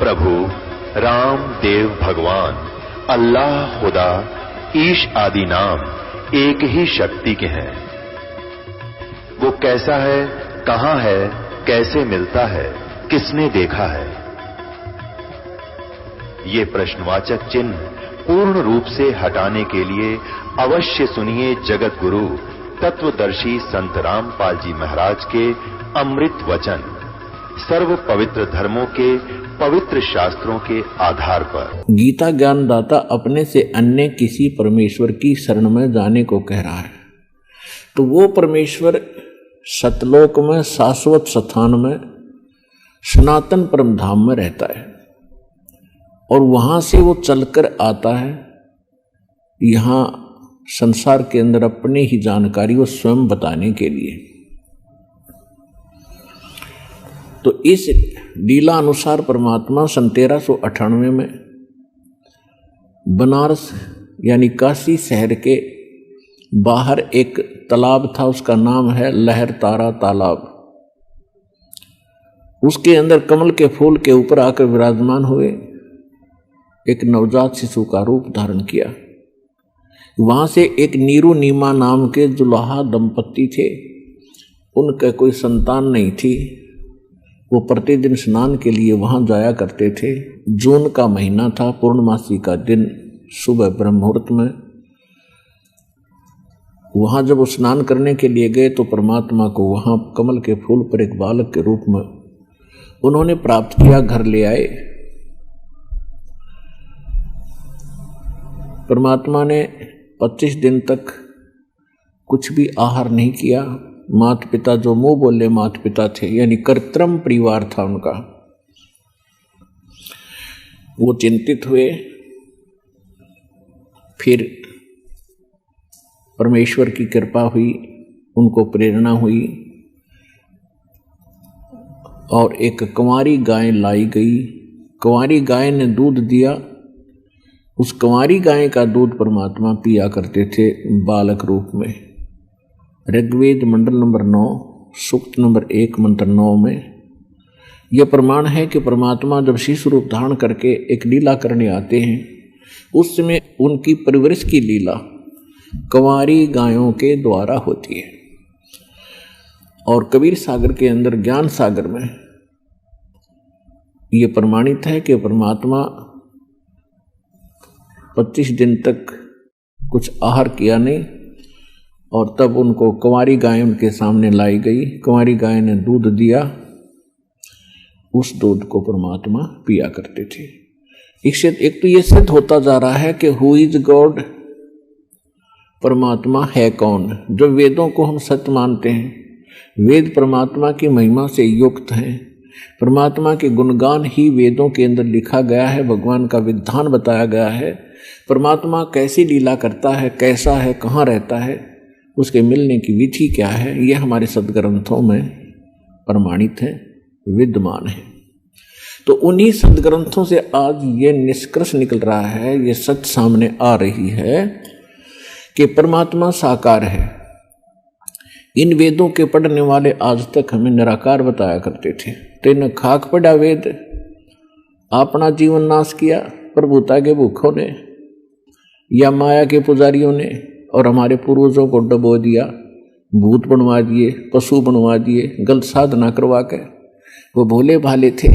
प्रभु राम देव भगवान अल्लाह खुदा ईश आदि नाम एक ही शक्ति के हैं। वो कैसा है, कहां है, कैसे मिलता है, किसने देखा है? ये प्रश्नवाचक चिन्ह पूर्ण रूप से हटाने के लिए अवश्य सुनिए जगत गुरु तत्वदर्शी संत रामपाल जी महाराज के अमृत वचन, सर्व पवित्र धर्मों के पवित्र शास्त्रों के आधार पर। गीता ज्ञानदाता अपने से अन्य किसी परमेश्वर की शरण में जाने को कह रहा है, तो वो परमेश्वर सतलोक में, शाश्वत स्थान में, सनातन परम धाम में रहता है और वहां से वो चलकर आता है यहां संसार के अंदर अपने ही जानकारी वो स्वयं बताने के लिए। तो इस लीला अनुसार परमात्मा सन 1398 में बनारस यानी काशी शहर के बाहर एक तालाब था, उसका नाम है लहर तारा तालाब। उसके अंदर कमल के फूल के ऊपर आकर विराजमान हुए, एक नवजात शिशु का रूप धारण किया। वहां से एक नीरू नीमा नाम के जुलाहा दंपत्ति थे, उनका कोई संतान नहीं थी। वो प्रतिदिन स्नान के लिए वहां जाया करते थे। जून का महीना था, पूर्णमासी का दिन, सुबह ब्रह्म मुहूर्त में वहां जब वो स्नान करने के लिए गए तो परमात्मा को वहां कमल के फूल पर एक बालक के रूप में उन्होंने प्राप्त किया, घर ले आए। परमात्मा ने 25 दिन तक कुछ भी आहार नहीं किया। माता पिता जो मुंह बोले माता पिता थे, यानी कर्तृम परिवार था उनका, वो चिंतित हुए। फिर परमेश्वर की कृपा हुई, उनको प्रेरणा हुई और एक कुंवारी गाय लाई गई। कुंवारी गाय ने दूध दिया। उस कुंवारी गाय का दूध परमात्मा पिया करते थे बालक रूप में। ऋग्वेद मंडल नंबर 9 सूक्त नंबर 1 मंत्र 9 में यह प्रमाण है कि परमात्मा जब शिशु रूप धारण करके एक लीला करने आते हैं, उस समय उनकी परवरिश की लीला कुंवारी गायों के द्वारा होती है। और कबीर सागर के अंदर, ज्ञान सागर में यह प्रमाणित है कि परमात्मा 25 दिन तक कुछ आहार किया नहीं और तब उनको कुंवारी गाय उनके सामने लाई गई। कुंवारी गाय ने दूध दिया, उस दूध को परमात्मा पिया करते थे। एक तो ये सिद्ध होता जा रहा है कि हु इज गॉड, परमात्मा है कौन। जो वेदों को हम सत्य मानते हैं, वेद परमात्मा की महिमा से युक्त हैं, परमात्मा के गुणगान ही वेदों के अंदर लिखा गया है, भगवान का विधान बताया गया है। परमात्मा कैसी लीला करता है, कैसा है, कहाँ रहता है, उसके मिलने की विधि क्या है, यह हमारे सदग्रंथों में प्रमाणित है, विद्यमान है। तो उन्हीं सदग्रंथों से आज ये निष्कर्ष निकल रहा है, ये सच सामने आ रही है कि परमात्मा साकार है। इन वेदों के पढ़ने वाले आज तक हमें निराकार बताया करते थे। तेन खाक पड़ा वेद, अपना जीवन नाश किया प्रभुता के भूखों ने या माया के पुजारियों ने, और हमारे पूर्वजों को डबो दिया, भूत बनवा दिए, पशु बनवा दिए, गलत साधना करवा के। वो भोले भाले थे।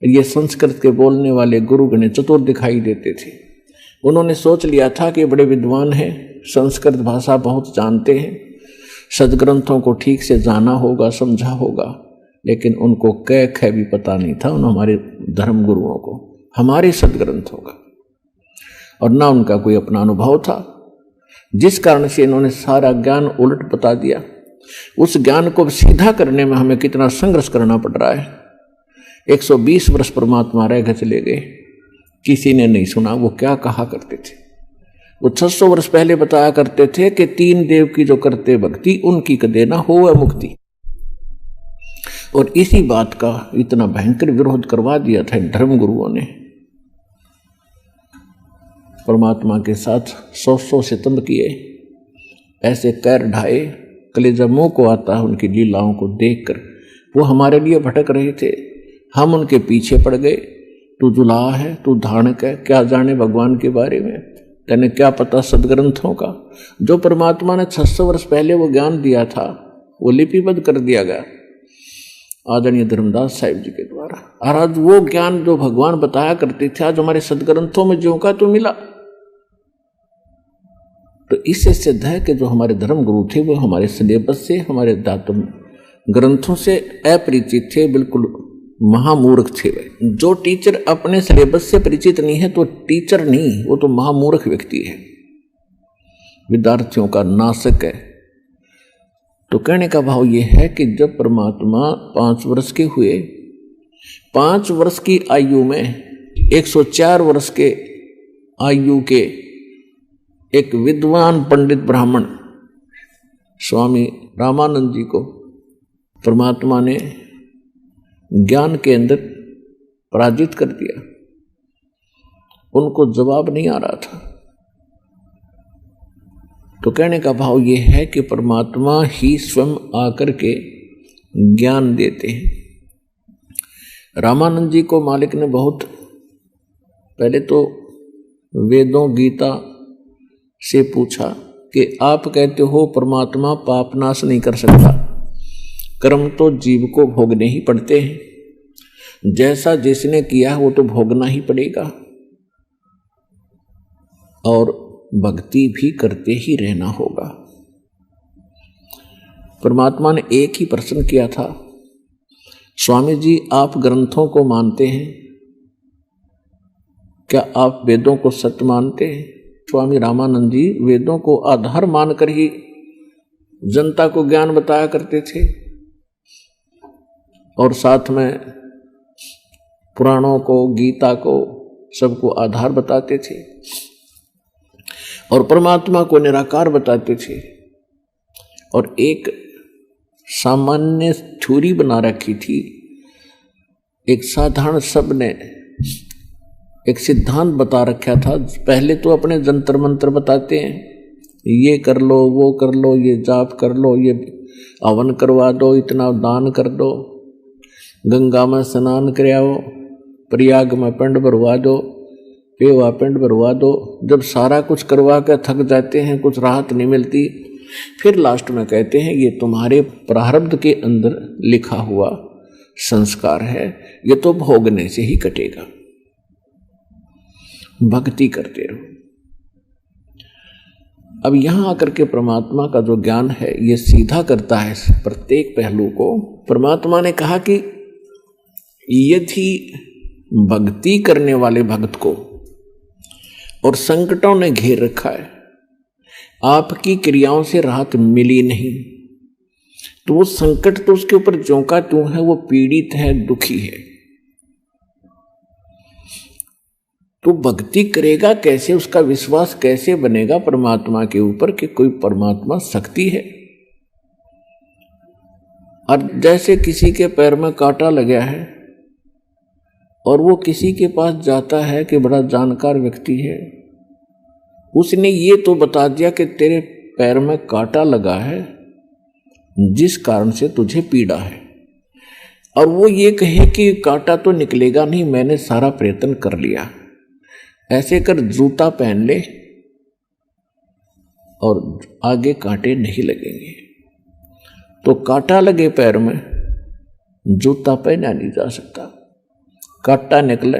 ये संस्कृत के बोलने वाले गुरु गणे चतुर दिखाई देते थे। उन्होंने सोच लिया था कि बड़े विद्वान हैं, संस्कृत भाषा बहुत जानते हैं, सदग्रंथों को ठीक से जाना होगा, समझा होगा, लेकिन उनको कै ख भी पता नहीं था उन हमारे धर्म गुरुओं को, हमारे सदग्रंथों का, और ना उनका कोई अपना अनुभव था, जिस कारण से इन्होंने सारा ज्ञान उलट बता दिया। उस ज्ञान को सीधा करने में हमें कितना संघर्ष करना पड़ रहा है। 120 वर्ष परमात्मा रह गए चले गए, किसी ने नहीं सुना वो क्या कहा करते थे। वो 600 वर्ष पहले बताया करते थे कि 3 देव की जो करते भक्ति उनकी कदे ना हो मुक्ति। और इसी बात का इतना भयंकर विरोध करवा दिया था धर्म गुरुओं ने। परमात्मा के साथ 100 सितम किए, ऐसे कैर ढाए, कलेजा मुंह को आता है उनकी लीलाओं को देखकर। वो हमारे लिए भटक रहे थे, हम उनके पीछे पड़ गए। तू जुलाहा है, तू धारणक है, क्या जाने भगवान के बारे में, तेने क्या पता सदग्रंथों का। जो परमात्मा ने 600 वर्ष पहले वो ज्ञान दिया था वो लिपिबद्ध कर दिया गया आदरणीय धर्मदास साहिब जी के द्वारा। और आज वो ज्ञान जो भगवान बताया करते थे आज हमारे सदग्रंथों में ज्यों का तो मिला। तो इससे सिद्ध है कि जो हमारे धर्म गुरु थे वो हमारे सिलेबस से, हमारे दातुम ग्रंथों से अपरिचित थे, बिल्कुल महामूर्ख थे। जो टीचर अपने सिलेबस से परिचित नहीं है तो टीचर नहीं, वो तो महामूर्ख व्यक्ति है, विद्यार्थियों का नाशक है। तो कहने का भाव यह है कि जब परमात्मा 5 वर्ष के हुए, 5 वर्ष की आयु में 104 वर्ष के आयु के एक विद्वान पंडित ब्राह्मण स्वामी रामानंद जी को परमात्मा ने ज्ञान के अंदर पराजित कर दिया। उनको जवाब नहीं आ रहा था। तो कहने का भाव यह है कि परमात्मा ही स्वयं आकर के ज्ञान देते हैं। रामानंद जी को मालिक ने बहुत पहले तो वेदों गीता से पूछा कि आप कहते हो परमात्मा पाप नाश नहीं कर सकता, कर्म तो जीव को भोगने ही पड़ते हैं, जैसा जिसने किया वो तो भोगना ही पड़ेगा और भक्ति भी करते ही रहना होगा। परमात्मा ने एक ही प्रश्न किया था, स्वामी जी आप ग्रंथों को मानते हैं, क्या आप वेदों को सत्य मानते हैं? स्वामी रामानंद जी वेदों को आधार मानकर ही जनता को ज्ञान बताया करते थे और साथ में पुराणों को, गीता को, सबको आधार बताते थे और परमात्मा को निराकार बताते थे। और एक सामान्य थ्योरी बना रखी थी, एक साधारण शब्द ने एक सिद्धांत बता रखा था। पहले तो अपने जंतर मंत्र बताते हैं, ये कर लो, वो कर लो, ये जाप कर लो, ये हवन करवा दो, इतना दान कर दो, गंगा में स्नान कराओ, प्रयाग में पिंड भरवा दो, पेवा पिंड भरवा दो। जब सारा कुछ करवा कर थक जाते हैं, कुछ राहत नहीं मिलती, फिर लास्ट में कहते हैं ये तुम्हारे प्रारब्ध के अंदर लिखा हुआ संस्कार है, ये तो भोगने से ही कटेगा, भक्ति करते रहो। अब यहां आकर के परमात्मा का जो ज्ञान है ये सीधा करता है प्रत्येक पहलू को। परमात्मा ने कहा कि यदि भक्ति करने वाले भक्त को और संकटों ने घेर रखा है, आपकी क्रियाओं से राहत मिली नहीं, तो वो संकट तो उसके ऊपर ज्यों का त्यों है, वो पीड़ित है, दुखी है। तो भक्ति करेगा कैसे, उसका विश्वास कैसे बनेगा परमात्मा के ऊपर कि कोई परमात्मा शक्ति है। और जैसे किसी के पैर में कांटा लगा है और वो किसी के पास जाता है कि बड़ा जानकार व्यक्ति है, उसने ये तो बता दिया कि तेरे पैर में कांटा लगा है जिस कारण से तुझे पीड़ा है, और वो ये कहे कि कांटा तो निकलेगा नहीं, मैंने सारा प्रयत्न कर लिया, ऐसे कर जूता पहन ले और आगे कांटे नहीं लगेंगे। तो कांटा लगे पैर में, जूता पहना नहीं जा सकता, कांटा निकले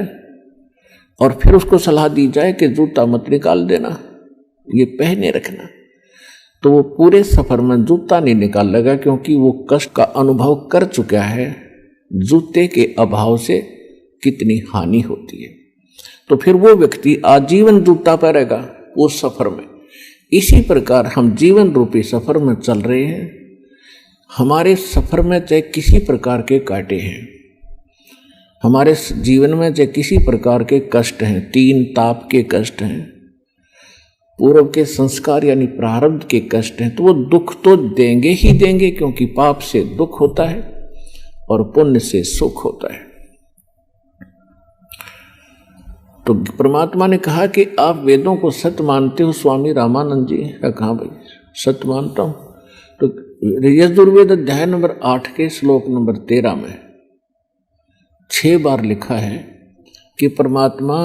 और फिर उसको सलाह दी जाए कि जूता मत निकाल देना, ये पहने रखना, तो वो पूरे सफर में जूता नहीं निकाल लेगा, क्योंकि वो कष्ट का अनुभव कर चुका है जूते के अभाव से कितनी हानि होती है। तो फिर वो व्यक्ति आजीवन जूता पहनेगा उस सफर में। इसी प्रकार हम जीवन रूपी सफर में चल रहे हैं। हमारे सफर में चाहे किसी प्रकार के कांटे हैं, हमारे जीवन में चाहे किसी प्रकार के कष्ट हैं, 3 ताप के कष्ट हैं, पूर्व के संस्कार यानी प्रारब्ध के कष्ट हैं, तो वो दुख तो देंगे ही देंगे, क्योंकि पाप से दुख होता है और पुण्य से सुख होता है। तो परमात्मा ने कहा कि आप वेदों को सत्य मानते हो स्वामी रामानंद जी। कहा भाई सत्य मानता हूं। तो यजुर्वेद अध्याय नंबर 8 के श्लोक नंबर 13 में 6 बार लिखा है, कि परमात्मा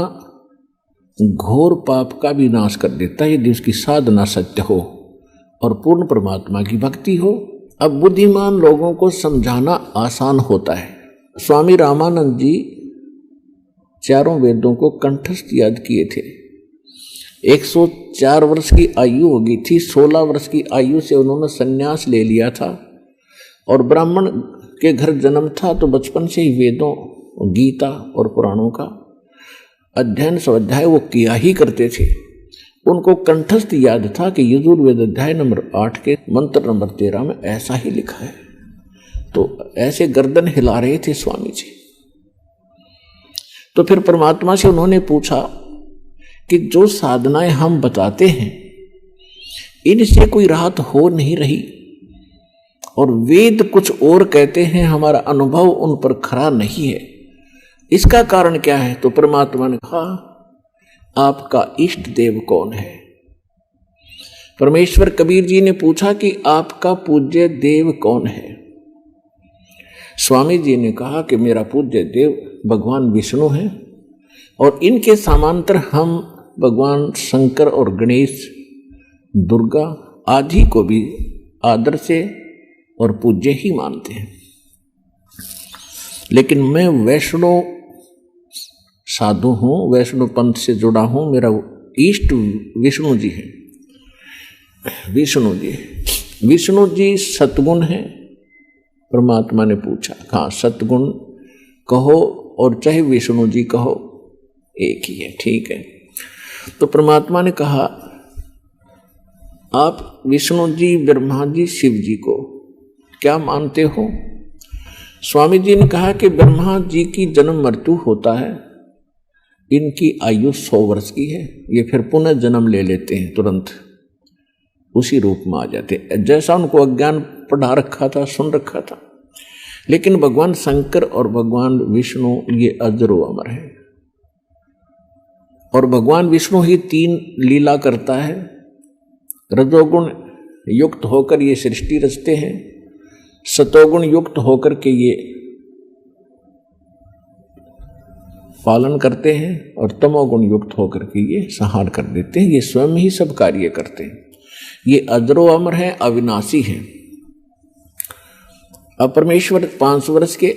घोर पाप का भी नाश कर देता है यदि उसकी साधना सत्य हो और पूर्ण परमात्मा की भक्ति हो। अब बुद्धिमान लोगों को समझाना आसान होता है। स्वामी रामानंद जी चारों वेदों को कंठस्थ याद किए थे। 104 वर्ष की आयु हो गई थी। 16 वर्ष की आयु से उन्होंने संन्यास ले लिया था और ब्राह्मण के घर जन्म था तो बचपन से ही वेदों, गीता और पुराणों का अध्ययन स्वाध्याय वो किया ही करते थे। उनको कंठस्थ याद था कि यजुर्वेद अध्याय नंबर 8 के मंत्र नंबर 13 में ऐसा ही लिखा है। तो ऐसे गर्दन हिला रहे थे स्वामी जी। तो फिर परमात्मा से उन्होंने पूछा कि जो साधनाएं हम बताते हैं इनसे कोई राहत हो नहीं रही और वेद कुछ और कहते हैं, हमारा अनुभव उन पर खरा नहीं है, इसका कारण क्या है? तो परमात्मा ने कहा आपका इष्ट देव कौन है? परमेश्वर कबीर जी ने पूछा कि आपका पूज्य देव कौन है? स्वामी जी ने कहा कि मेरा पूज्य देव भगवान विष्णु है और इनके समांतर हम भगवान शंकर और गणेश, दुर्गा आदि को भी आदर से और पूज्य ही मानते हैं। लेकिन मैं वैष्णव साधु हूं, वैष्णव पंथ से जुड़ा हूं, मेरा इष्ट विष्णु जी है। विष्णु जी सतगुण है। परमात्मा ने पूछा, हाँ सतगुण कहो और चाहे विष्णु जी कहो एक ही है, ठीक है। तो परमात्मा ने कहा आप विष्णु जी, ब्रह्मा जी, शिव जी को क्या मानते हो? स्वामी जी ने कहा कि ब्रह्मा जी की जन्म मृत्यु होता है, इनकी आयु 100 वर्ष की है, ये फिर पुनः जन्म ले लेते हैं, तुरंत उसी रूप में आ जाते हैं जैसा उनको अज्ञान पढ़ा रखा था, सुन रखा था। लेकिन भगवान शंकर और भगवान विष्णु ये अजरो अमर है और भगवान विष्णु ही 3 लीला करता है। रजोगुण युक्त होकर ये सृष्टि रचते हैं, सतोगुण युक्त होकर के ये पालन करते हैं और तमोगुण युक्त होकर के ये संहार कर देते हैं। ये स्वयं ही सब कार्य करते हैं। ये अजरो अमर है, अविनाशी है। अब परमेश्वर 500 वर्ष के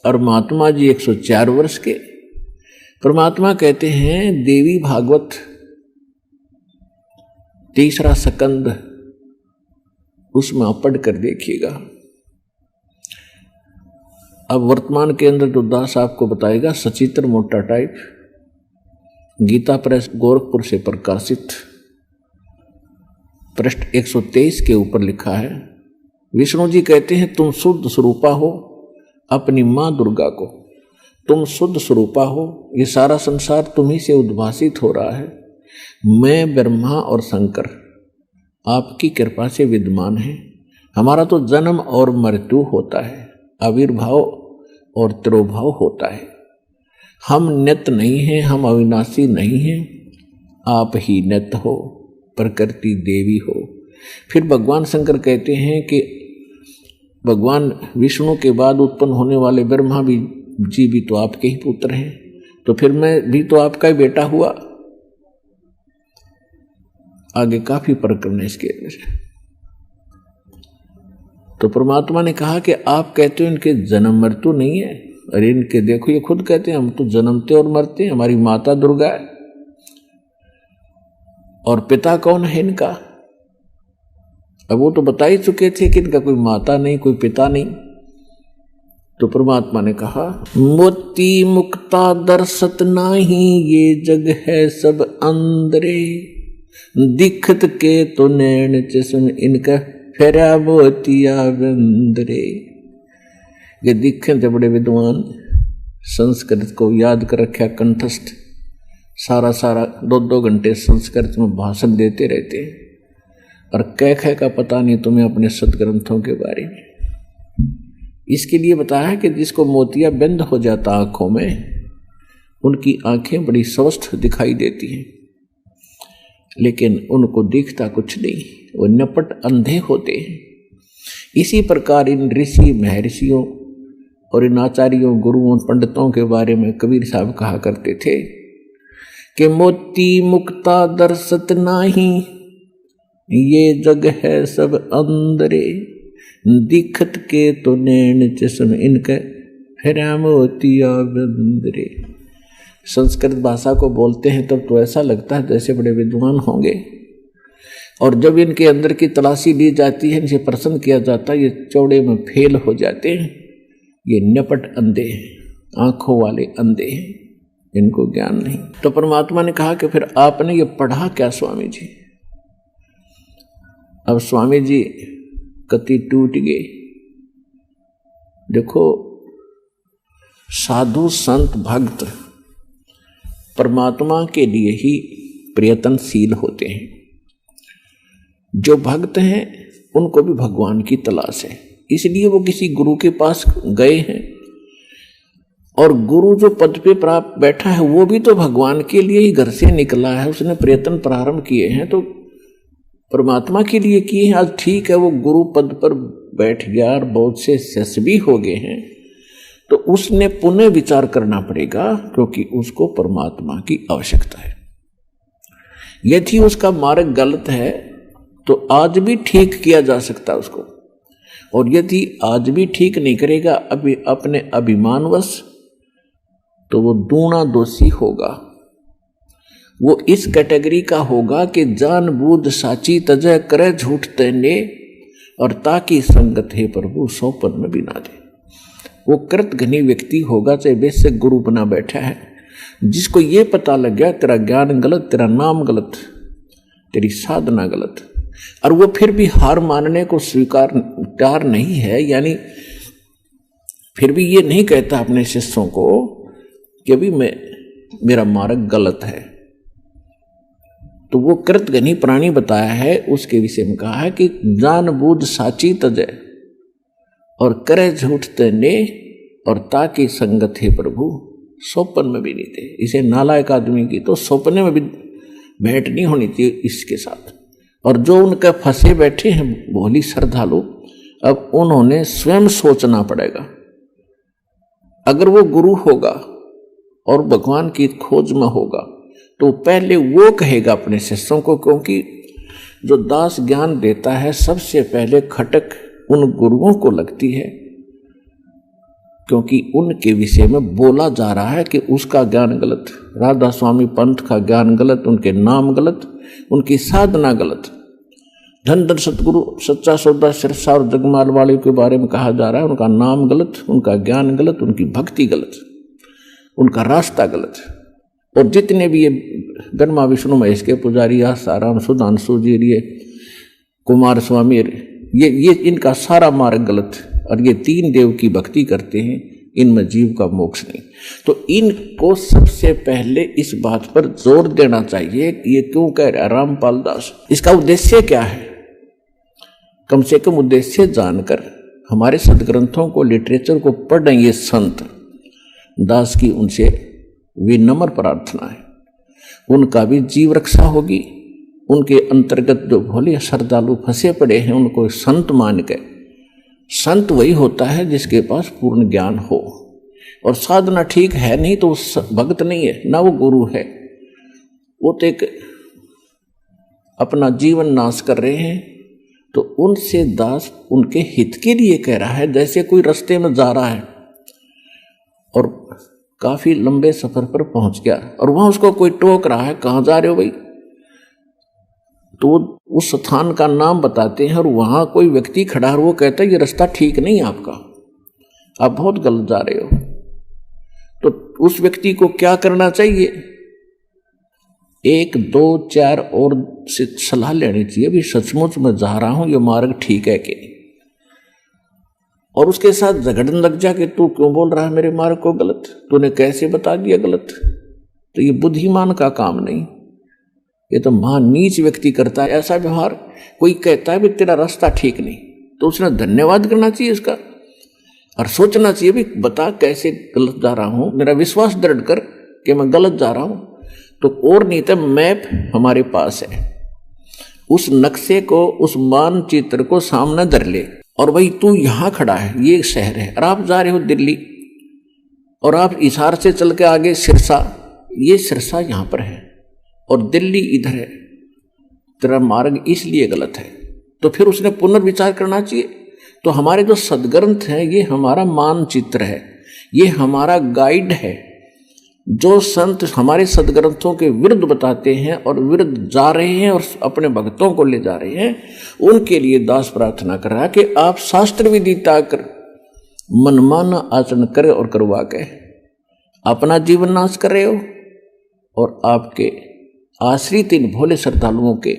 और महात्मा जी 104 वर्ष के। परमात्मा कहते हैं देवी भागवत 3रा स्कंद, उसमें आप पढ़ कर देखिएगा। अब वर्तमान के अंदर जो दास आपको बताएगा सचित्र मोटा टाइप, गीता प्रेस गोरखपुर से प्रकाशित, पृष्ठ 123 के ऊपर लिखा है। विष्णु जी कहते हैं तुम शुद्ध स्वरूपा हो, अपनी मां दुर्गा को तुम शुद्ध स्वरूपा हो, ये सारा संसार तुम्ही से उद्भासित हो रहा है। मैं ब्रह्मा और शंकर आपकी कृपा से विद्यमान है। हमारा तो जन्म और मृत्यु होता है, आविर्भाव और तिरोभाव होता है। हम नित्य नहीं हैं, हम अविनाशी नहीं हैं, आप ही नित्य हो, प्रकृति देवी हो। फिर भगवान शंकर कहते हैं कि भगवान विष्णु के बाद उत्पन्न होने वाले ब्रह्मा जी भी तो आपके ही पुत्र हैं, तो फिर मैं भी तो आपका ही बेटा हुआ। आगे काफी प्रकरण है इसके अंदर। तो परमात्मा ने कहा कि आप कहते हो इनके जन्म मृत्यु नहीं है, अरे इनके देखो ये खुद कहते हैं हम तो जन्मते और मरते हैं, हमारी माता दुर्गा है। और पिता कौन है इनका? अब वो तो बता ही चुके थे कि इनका कोई माता नहीं, कोई पिता नहीं। तो परमात्मा ने कहा मोती मुक्ता दर्शत नाही, ये जग है सब अंदरे, दिखत के तो नैन चश्म इनका फेरा मोतिया बंदरे। ये दिखे थे बड़े विद्वान, संस्कृत को याद कर रखा कंठस्थ, सारा 2-2 घंटे संस्कृत में भाषण देते रहते हैं और कह का पता नहीं तुम्हें अपने सदग्रंथों के बारे में। इसके लिए बताया कि जिसको मोतिया बंद हो जाता आंखों में, उनकी आंखें बड़ी स्वस्थ दिखाई देती हैं, लेकिन उनको दिखता कुछ नहीं, वो नपट अंधे होते हैं। इसी प्रकार इन ऋषि महर्षियों और इन आचार्यों, गुरुओं, पंडितों के बारे में कबीर साहब कहा करते थे कि मोती मुक्ता दर्शत नाही, ये जग है सब अंदरे, दिखत के तो नैन चश्म इनके फिरा मोतिया बंदरे। संस्कृत भाषा को बोलते हैं तब तो ऐसा लगता है जैसे बड़े विद्वान होंगे, और जब इनके अंदर की तलाशी ली जाती है, इनसे प्रश्न किया जाता है, ये चौड़े में फेल हो जाते हैं, ये निपट अंधे हैं, आंखों वाले अंधे हैं, इनको ज्ञान नहीं। तो परमात्मा ने कहा कि फिर आपने ये पढ़ा क्या स्वामी जी? अब स्वामी जी कति टूट गए। देखो, साधु संत भक्त परमात्मा के लिए ही प्रयत्नशील होते हैं। जो भक्त हैं उनको भी भगवान की तलाश है, इसलिए वो किसी गुरु के पास गए हैं। और गुरु जो पद पे प्राप्त बैठा है वो भी तो भगवान के लिए ही घर से निकला है, उसने प्रयत्न प्रारंभ किए हैं तो परमात्मा के लिए किए हैं। आज ठीक है वो गुरु पद पर बैठ गया और बहुत से शिष्य भी हो गए हैं, तो उसने पुनः विचार करना पड़ेगा, क्योंकि उसको परमात्मा की आवश्यकता है। यदि उसका मार्ग गलत है तो आज भी ठीक किया जा सकता है उसको, और यदि आज भी ठीक नहीं करेगा अभी अपने अभिमानवश, तो वो दूना दोषी होगा। वो इस कैटेगरी का होगा कि जानबूझ साची तजय करे झूठ तेने, और ताकि संगत है प्रभु सौपन में बिना दे। वो कृत घनी व्यक्ति होगा, चाहे वैसे गुरु बना बैठा है, जिसको ये पता लग गया तेरा ज्ञान गलत, तेरा नाम गलत, तेरी साधना गलत, और वो फिर भी हार मानने को स्वीकार तैयार नहीं है, यानी फिर भी ये नहीं कहता अपने शिष्यों को कि अभी मेरा मार्ग गलत है, तो वो कृतघ्नी प्राणी बताया है, उसके विषय में कहा है कि जानबूझ साची तजय और करे झूठ तेने, और ताकि संगत है प्रभु सौपन में भी नहीं थे। इसे नालायक आदमी की तो सौपने में भी भेंट नहीं होनी चाहिए इसके साथ। और जो उनके फंसे बैठे हैं भोली श्रद्धालु, अब उन्होंने स्वयं सोचना पड़ेगा। अगर वो गुरु होगा और भगवान की खोज में होगा तो पहले वो कहेगा अपने शिष्यों को, क्योंकि जो दास ज्ञान देता है सबसे पहले खटक उन गुरुओं को लगती है, क्योंकि उनके विषय में बोला जा रहा है कि उसका ज्ञान गलत, राधा स्वामी पंथ का ज्ञान गलत, उनके नाम गलत, उनकी साधना गलत। धन धन सतगुरु सच्चा सौदा सिरसा और जगमाल वाले के बारे में कहा जा रहा है, उनका नाम गलत, उनका ज्ञान गलत, उनकी भक्ति गलत, उनका रास्ता गलत। और जितने भी ये ब्रह्मा विष्णु महेश के पुजारी, आसाराम सुधांशु जी, ये कुमार स्वामी, ये इनका सारा मार्ग गलत, और ये तीन देव की भक्ति करते हैं, इनमें जीव का मोक्ष नहीं। तो इनको सबसे पहले इस बात पर जोर देना चाहिए कि ये क्यों कह रहा है रामपाल दास, इसका उद्देश्य क्या है। कम से कम उद्देश्य जानकर हमारे सदग्रंथों को, लिटरेचर को पढ़ रहे ये संत दास की उनसे विनम्र प्रार्थना है, उनका भी जीव रक्षा होगी। उनके अंतर्गत जो भोले श्रद्धालु फंसे पड़े हैं उनको संत मान के, संत वही होता है जिसके पास पूर्ण ज्ञान हो, और साधना ठीक है नहीं तो भक्त नहीं है, ना वो गुरु है, वो तो एक अपना जीवन नाश कर रहे हैं। तो उनसे दास उनके हित के लिए कह रहा है। जैसे कोई रास्ते में जा रहा है और काफी लंबे सफर पर पहुंच गया और वहां उसको कोई टोक रहा है, कहां जा रहे हो भाई, तो उस स्थान का नाम बताते हैं और वहां कोई व्यक्ति खड़ा है, वो कहता है ये रास्ता ठीक नहीं है आपका, आप बहुत गलत जा रहे हो। तो उस व्यक्ति को क्या करना चाहिए, 1 2 4 और से सलाह लेनी चाहिए, भी सचमुच मैं जा रहा हूं, ये मार्ग ठीक है कि नहीं। और उसके साथ झगड़ने लग जा कि तू क्यों बोल रहा है मेरे मार्ग को गलत, तूने कैसे बता दिया गलत। तो ये बुद्धिमान का काम नहीं, ये तो महान नीच व्यक्ति करता है ऐसा व्यवहार। कोई कहता है भी तेरा रास्ता ठीक नहीं, तो उसने धन्यवाद करना चाहिए इसका, और सोचना चाहिए भी बता कैसे गलत जा रहा हूं, मेरा विश्वास दृढ़ कर कि मैं गलत जा रहा हूं। तो और नहीं तो मैप हमारे पास है, उस नक्शे को, उस मानचित्र को सामने धर ले, और भाई तू यहां खड़ा है, ये शहर है और आप जा रहे हो दिल्ली, और आप इशार से चल के आगे सिरसा, ये सिरसा यहां पर है और दिल्ली इधर है, तेरा मार्ग इसलिए गलत है। तो फिर उसने पुनर्विचार करना चाहिए। तो हमारे जो सदग्रंथ हैं ये हमारा मानचित्र है, ये हमारा गाइड है। जो संत हमारे सदग्रंथों के विरुद्ध बताते हैं और विरुद्ध जा रहे हैं और अपने भक्तों को ले जा रहे हैं, उनके लिए दास प्रार्थना कर रहा है कि आप शास्त्र विधि त्याग कर मनमाना आचरण करे और करवा के अपना जीवन नाश कर रहे हो और आपके आश्रित इन भोले श्रद्धालुओं के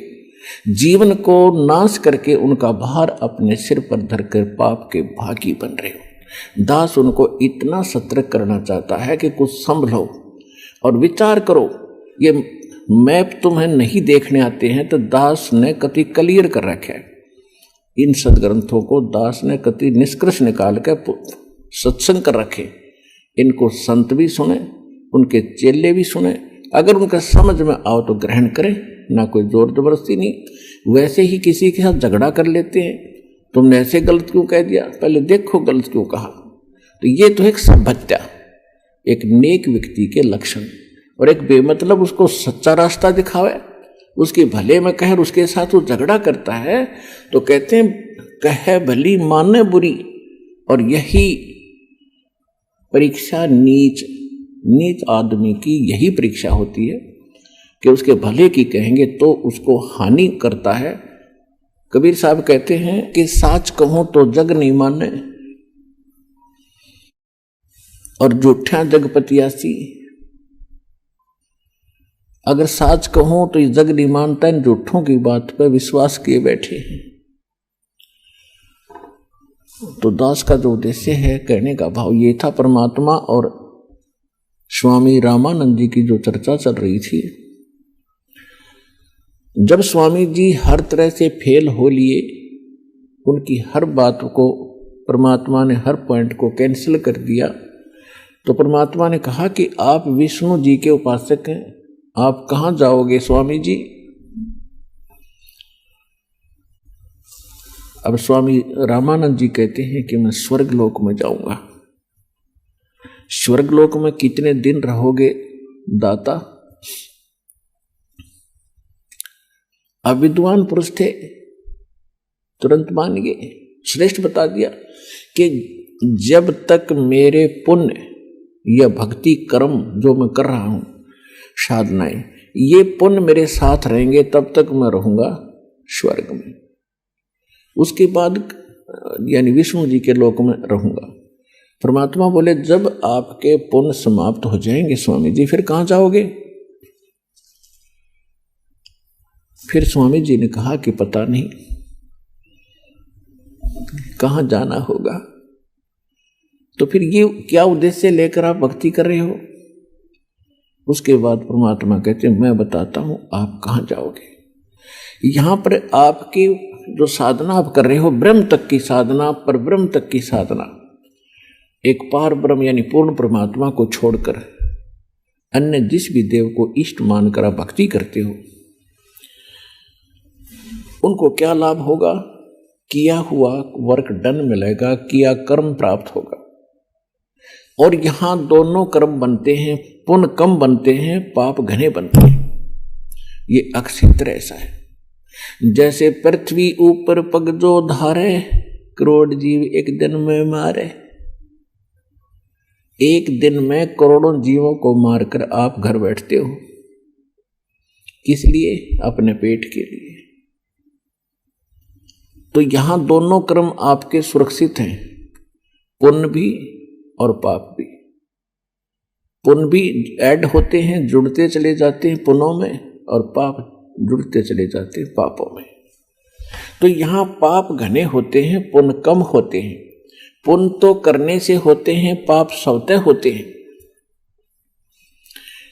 जीवन को नाश करके उनका भार अपने सिर पर धरकर पाप के भागी बन रहे हो। दास उनको इतना सतर्क करना चाहता है कि कुछ संभलो और विचार करो। ये मैप तुम्हें नहीं देखने आते हैं तो दास ने कति क्लियर कर रखा है। इन सदग्रंथों को दास ने कति निष्कर्ष निकाल कर सत्संग कर रखे। इनको संत भी सुने, उनके चेले भी सुने, अगर उनका समझ में आओ तो ग्रहण करें, ना कोई जोर जबरदस्ती नहीं। वैसे ही किसी के साथ झगड़ा कर लेते हैं, तुमने ऐसे गलत क्यों कह दिया, पहले देखो गलत क्यों कहा। तो ये तो एक सभ्यता, एक नेक व्यक्ति के लक्षण। और एक बेमतलब उसको सच्चा रास्ता दिखावे, उसके भले में कहे, उसके साथ वो झगड़ा करता है तो कहते हैं कहे भली माने बुरी। और यही परीक्षा नीच आदमी की यही परीक्षा होती है कि उसके भले की कहेंगे तो उसको हानि करता है। कबीर साहब कहते हैं कि साच कहूं तो जग नहीं माने और झूठा जग पतियासी। अगर साच कहूं तो ये जग नहीं मानता, इन झूठों की बात पर विश्वास किए बैठे हैं। तो दास का जो उद्देश्य है, कहने का भाव ये था, परमात्मा और स्वामी रामानंद जी की जो चर्चा चल रही थी, जब स्वामी जी हर तरह से फेल हो लिए, उनकी हर बात को परमात्मा ने हर पॉइंट को कैंसिल कर दिया, तो परमात्मा ने कहा कि आप विष्णु जी के उपासक हैं, आप कहाँ जाओगे स्वामी जी। अब स्वामी रामानंद जी कहते हैं कि मैं स्वर्ग लोक में जाऊंगा। स्वर्ग लोक में कितने दिन रहोगे दाता। अब विद्वान पुरुष थे, तुरंत मान गए, श्रेष्ठ बता दिया कि जब तक मेरे पुण्य या भक्ति कर्म जो मैं कर रहा हूं, साधनाएं, ये पुण्य मेरे साथ रहेंगे तब तक मैं रहूंगा स्वर्ग में। उसके बाद यानी विष्णु जी के लोक में रहूंगा। परमात्मा बोले जब आपके पुण्य समाप्त हो जाएंगे स्वामी जी, फिर कहां जाओगे। फिर स्वामी जी ने कहा कि पता नहीं कहां जाना होगा। तो फिर ये क्या उद्देश्य लेकर आप भक्ति कर रहे हो। उसके बाद परमात्मा कहते हैं मैं बताता हूं आप कहां जाओगे। यहां पर आपकी जो साधना आप कर रहे हो, ब्रह्म तक की साधना, पर ब्रह्म तक की साधना, एक पार ब्रह्म यानी पूर्ण परमात्मा को छोड़कर अन्य जिस भी देव को इष्ट मानकर आप भक्ति करते हो, उनको क्या लाभ होगा। किया हुआ वर्क डन मिलेगा, किया कर्म प्राप्त होगा। और यहां दोनों कर्म बनते हैं, पुण्य कम बनते हैं, पाप घने बनते हैं। ये अक्षित्र ऐसा है। जैसे पृथ्वी ऊपर पग जो धारे, करोड़ जीव एक दिन में मारे। एक दिन में करोड़ों जीवों को मारकर आप घर बैठते हो, किस लिए, अपने पेट के लिए। तो यहां दोनों कर्म आपके सुरक्षित हैं, पुण्य भी और पाप भी। पुण्य भी ऐड होते हैं, जुड़ते चले जाते हैं पुण्यों में, और पाप जुड़ते चले जाते हैं पापों में। तो यहां पाप घने होते हैं, पुण्य कम होते हैं। पुण्य तो करने से होते हैं, पाप स्वतः होते हैं।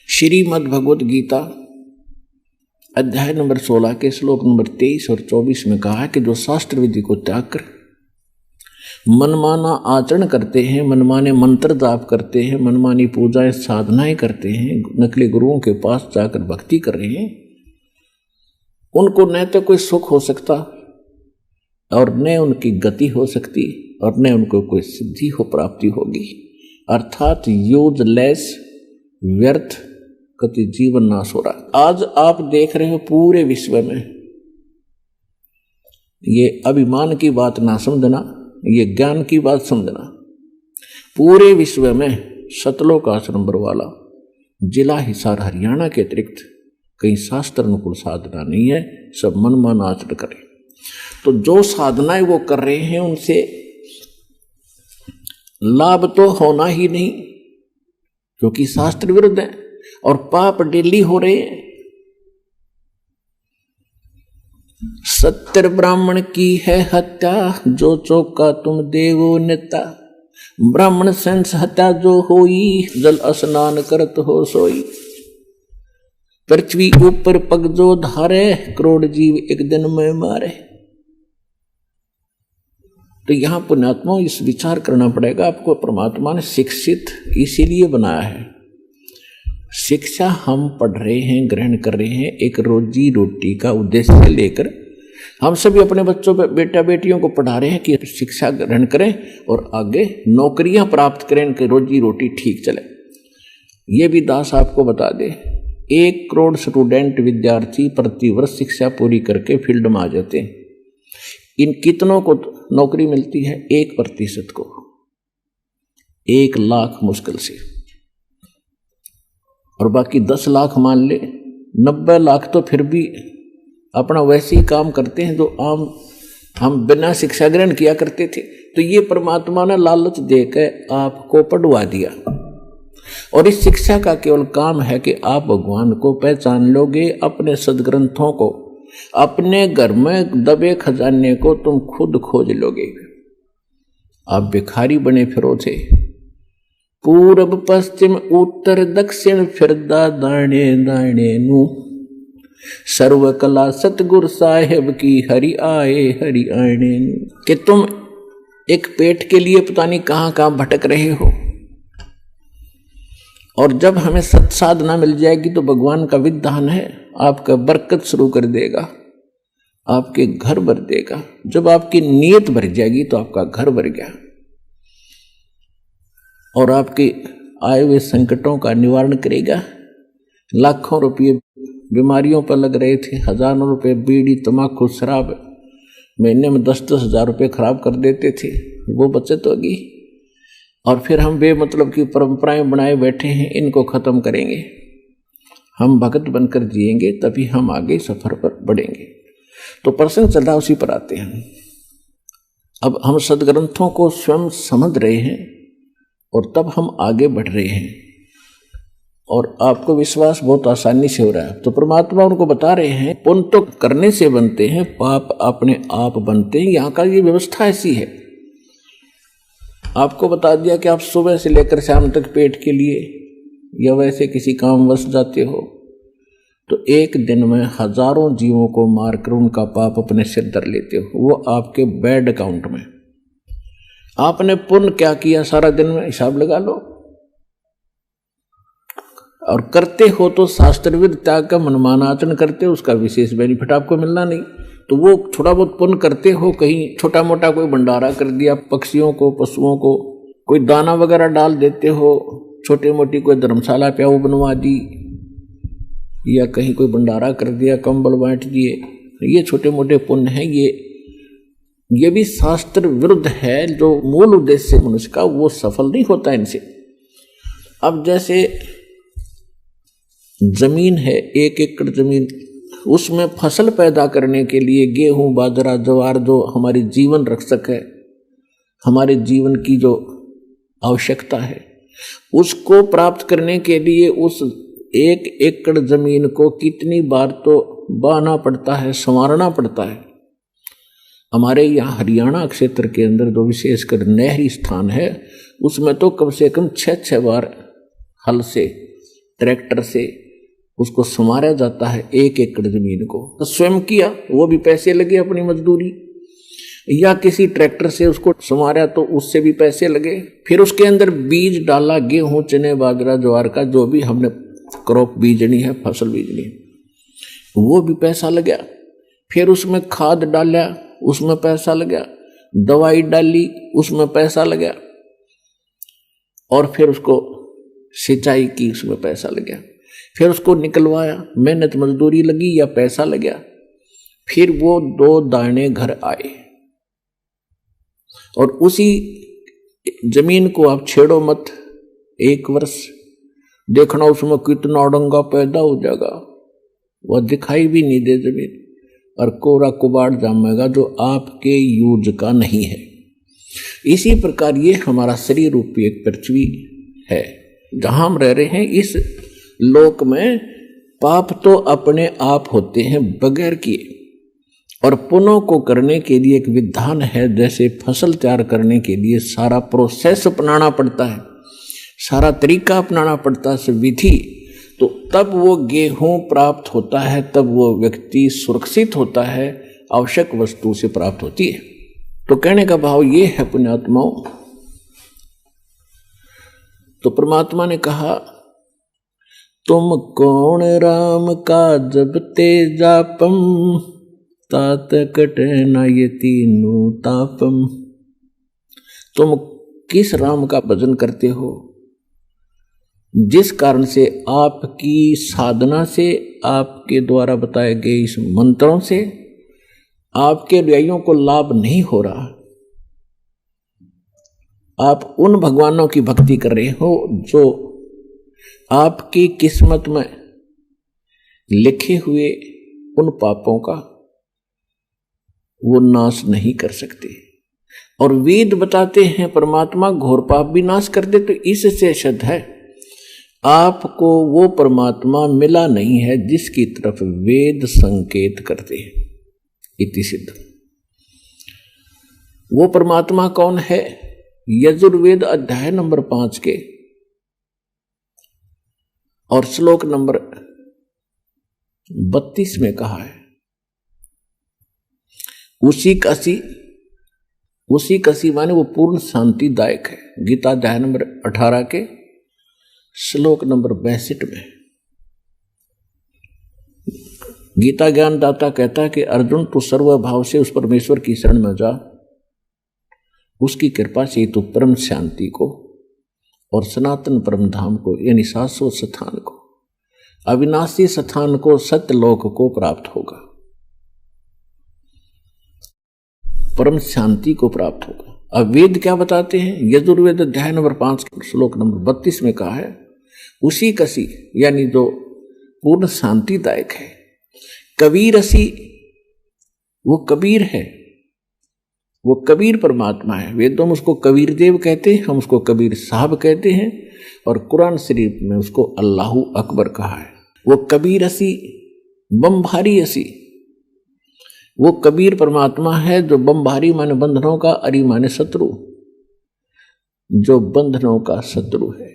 श्रीमद् भगवद गीता अध्याय नंबर 16 के श्लोक नंबर 23 और 24 में कहा है कि जो शास्त्र विधि को त्याग कर मनमाना आचरण करते हैं, मनमाने मंत्र जाप करते हैं, मनमानी पूजाएं साधनाएं करते हैं, नकली गुरुओं के पास जाकर भक्ति कर रहे हैं, उनको न तो कोई सुख हो सकता और न उनकी गति हो सकती और न उनको कोई सिद्धि हो प्राप्ति होगी। अर्थात यूजलेस, व्यर्थ, कति जीवन नाश हो रहा। आज आप देख रहे हो पूरे विश्व में, ये अभिमान की बात ना समझना, ये ज्ञान की बात समझना, पूरे विश्व में सतलोक आश्रम बरवाला जिला हिसार हरियाणा के अतिरिक्त कहीं शास्त्र अनुकूल साधना नहीं है, सब मनमान आचरण करें। तो जो साधनाएं वो कर रहे हैं उनसे लाभ तो होना ही नहीं, क्योंकि शास्त्र विरुद्ध है और पाप डेली हो रहे हैं। सत्तर ब्राह्मण की है हत्या, जो चौका तुम देवो नेता। ब्राह्मण सेंस हत्या जो होई, जल स्नान करत हो सोई। पृथ्वी ऊपर पग जो धारे, करोड़ जीव एक दिन में मारे। तो यहां पुण्यात्मा इस विचार करना पड़ेगा आपको, परमात्मा ने शिक्षित इसीलिए बनाया है। शिक्षा हम पढ़ रहे हैं, ग्रहण कर रहे हैं, एक रोजी रोटी का उद्देश्य लेकर हम सभी अपने बच्चों पे बेटा बेटियों को पढ़ा रहे हैं कि शिक्षा ग्रहण करें और आगे नौकरियां प्राप्त करें, इनकी रोजी रोटी ठीक चले। ये भी दास आपको बता दे, 1 करोड़ स्टूडेंट विद्यार्थी प्रति वर्ष शिक्षा पूरी करके फील्ड में आ जाते हैं। इन कितनों को नौकरी मिलती है? 1% को। 1 लाख मुश्किल से, और बाकी 10 लाख मान ले, 90 लाख तो फिर भी अपना वैसे ही काम करते हैं जो आम हम बिना शिक्षा ग्रहण किया करते थे। तो ये परमात्मा ने लालच देकर आपको पढ़वा दिया, और इस शिक्षा का केवल काम है कि आप भगवान को पहचान लोगे। अपने सदग्रंथों को, अपने घर में दबे खजाने को तुम खुद खोज लोगे। आप भिखारी बने फिरो थे, पूर्व पश्चिम उत्तर दक्षिण फिरदा दाणे दाणे नू। सर्व कला सतगुरु साहेब की हरि आए हरि आने नू। कि तुम एक पेट के लिए पता नहीं कहां कहां भटक रहे हो, और जब हमें सत साधना मिल जाएगी तो भगवान का विधान है आपका बरकत शुरू कर देगा, आपके घर भर देगा। जब आपकी नीयत भर जाएगी तो आपका घर भर गया, और आपके आए हुए संकटों का निवारण करेगा। लाखों रुपये बीमारियों पर लग रहे थे, हजारों रुपये बीड़ी तंबाकू शराब, महीने में 10-10 हजार रुपये खराब कर देते थे, वो बचत होगी। और फिर हम बेमतलब की परंपराएं बनाए बैठे हैं, इनको खत्म करेंगे। हम भगत बनकर जिएंगे, तभी हम आगे सफर पर बढ़ेंगे। तो प्रश्न चल रहा, उसी पर आते हैं। अब हम सदग्रंथों को स्वयं समझ रहे हैं और तब हम आगे बढ़ रहे हैं, और आपको विश्वास बहुत आसानी से हो रहा है। तो परमात्मा उनको बता रहे हैं, पुण्य तो करने से बनते हैं, पाप अपने आप बनते हैं। यहाँ का ये व्यवस्था ऐसी है। आपको बता दिया कि आप सुबह से लेकर शाम तक पेट के लिए या वैसे किसी काम वश जाते हो, तो एक दिन में हजारों जीवों को मारकर उनका पाप अपने सिर धर लेते हो, वो आपके बैड अकाउंट में। आपने पुण्य क्या किया सारा दिन में हिसाब लगा लो, और करते हो तो शास्त्रविद त्याग का मनमाना आचरण करते हो, उसका विशेष बेनिफिट आपको मिलना नहीं। तो वो थोड़ा बहुत पुण्य करते हो, कहीं छोटा मोटा कोई भंडारा कर दिया, पक्षियों को पशुओं को कोई दाना वगैरह डाल देते हो, छोटी मोटी कोई धर्मशाला प्याऊ बनवा दी, या कहीं कोई भंडारा कर दिया, कंबल बांट दिए, ये छोटे मोटे पुण्य हैं। ये भी शास्त्र विरुद्ध है। जो मूल उद्देश्य मनुष्य का वो सफल नहीं होता इनसे। अब जैसे जमीन है, 1 एकड़ जमीन, उसमें फसल पैदा करने के लिए गेहूं बाजरा ज्वार, जो हमारी जीवन रक्षक है, हमारे जीवन की जो आवश्यकता है, उसको प्राप्त करने के लिए उस 1 एकड़ जमीन को कितनी बार तो बाना पड़ता है, संवारना पड़ता है। हमारे यहाँ हरियाणा क्षेत्र के अंदर जो विशेषकर नहरी स्थान है, उसमें तो कम से कम 6-6 बार हल से, ट्रैक्टर से उसको संवारा जाता है 1 एकड़ जमीन को। तो स्वयं किया, वो भी पैसे लगे अपनी मजदूरी, या किसी ट्रैक्टर से उसको संवारा तो उससे भी पैसे लगे। फिर उसके अंदर बीज डाला, गेहूं चने बाजरा ज्वार का, जो भी हमने क्रॉप बीजनी है, फसल बीजनी है, वो भी पैसा लगा। फिर उसमें खाद डाला, उसमें पैसा लगा, दवाई डाली, उसमें पैसा लगा। और फिर उसको सिंचाई की, उसमें पैसा लग गया, फिर उसको निकलवाया, मेहनत मजदूरी लगी या पैसा लग गया, फिर वो 2 दाने घर आए और उसी जमीन को आप छेड़ो मत, 1 वर्ष देखना उसमें कितना अड़ंगा पैदा हो जाएगा, वह दिखाई भी नहीं दे जमीन और कोरा कुबाड़ जामेगा जो आपके यूज का नहीं है। इसी प्रकार ये हमारा शरीर रूपी एक पृथ्वी है जहां हम रह रहे हैं। इस लोक में पाप तो अपने आप होते हैं बगैर किए, और पुण्यों को करने के लिए एक विधान है। जैसे फसल तैयार करने के लिए सारा प्रोसेस अपनाना पड़ता है, सारा तरीका अपनाना पड़ता है, विधि, तो तब वो गेहूं प्राप्त होता है, तब वो व्यक्ति सुरक्षित होता है, आवश्यक वस्तु से प्राप्त होती है। तो कहने का भाव ये है पुण्यात्माओं, तो परमात्मा ने कहा तुम कौन राम का जब ते जापम तात कटे न ये तीनों तापम। तुम किस राम का भजन करते हो जिस कारण से आपकी साधना से, आपके द्वारा बताए गए इस मंत्रों से आपके अनुयायियों को लाभ नहीं हो रहा। आप उन भगवानों की भक्ति कर रहे हो जो आपकी किस्मत में लिखे हुए उन पापों का वो नाश नहीं कर सकते। और वेद बताते हैं परमात्मा घोर पाप भी नाश कर दे। तो इससे सिद्ध है आपको वो परमात्मा मिला नहीं है जिसकी तरफ वेद संकेत करते हैं। इति सिद्ध। वो परमात्मा कौन है? यजुर्वेद अध्याय नंबर 5 के और श्लोक नंबर 32 में कहा है, उसी कसी माने वो पूर्ण शांतिदायक है। गीता अध्याय नंबर 18 के श्लोक नंबर 62 में गीता ज्ञानदाता कहता है कि अर्जुन तू सर्वभाव से उस परमेश्वर की शरण में जा, उसकी कृपा से तू परम शांति को और सनातन परम धाम को यानी शाश्वत स्थान को, अविनाशी स्थान को, सत्यलोक को प्राप्त होगा, परम शांति को प्राप्त होगा। अब वेद क्या बताते हैं? यजुर्वेद अध्याय नंबर 5 श्लोक नंबर 32 में कहा है उसी कसी यानी जो पूर्ण शांतिदायक है। कबीर असी वो कबीर है, वो कबीर परमात्मा है। वेदों में उसको कबीर देव कहते हैं, हम उसको कबीर साहब कहते हैं, और कुरान शरीफ में उसको अल्लाहु अकबर कहा है। वो कबीर असी बमभारी असी, वो कबीर परमात्मा है जो बमभारी माने बंधनों का, अरी माने शत्रु, जो बंधनों का शत्रु है।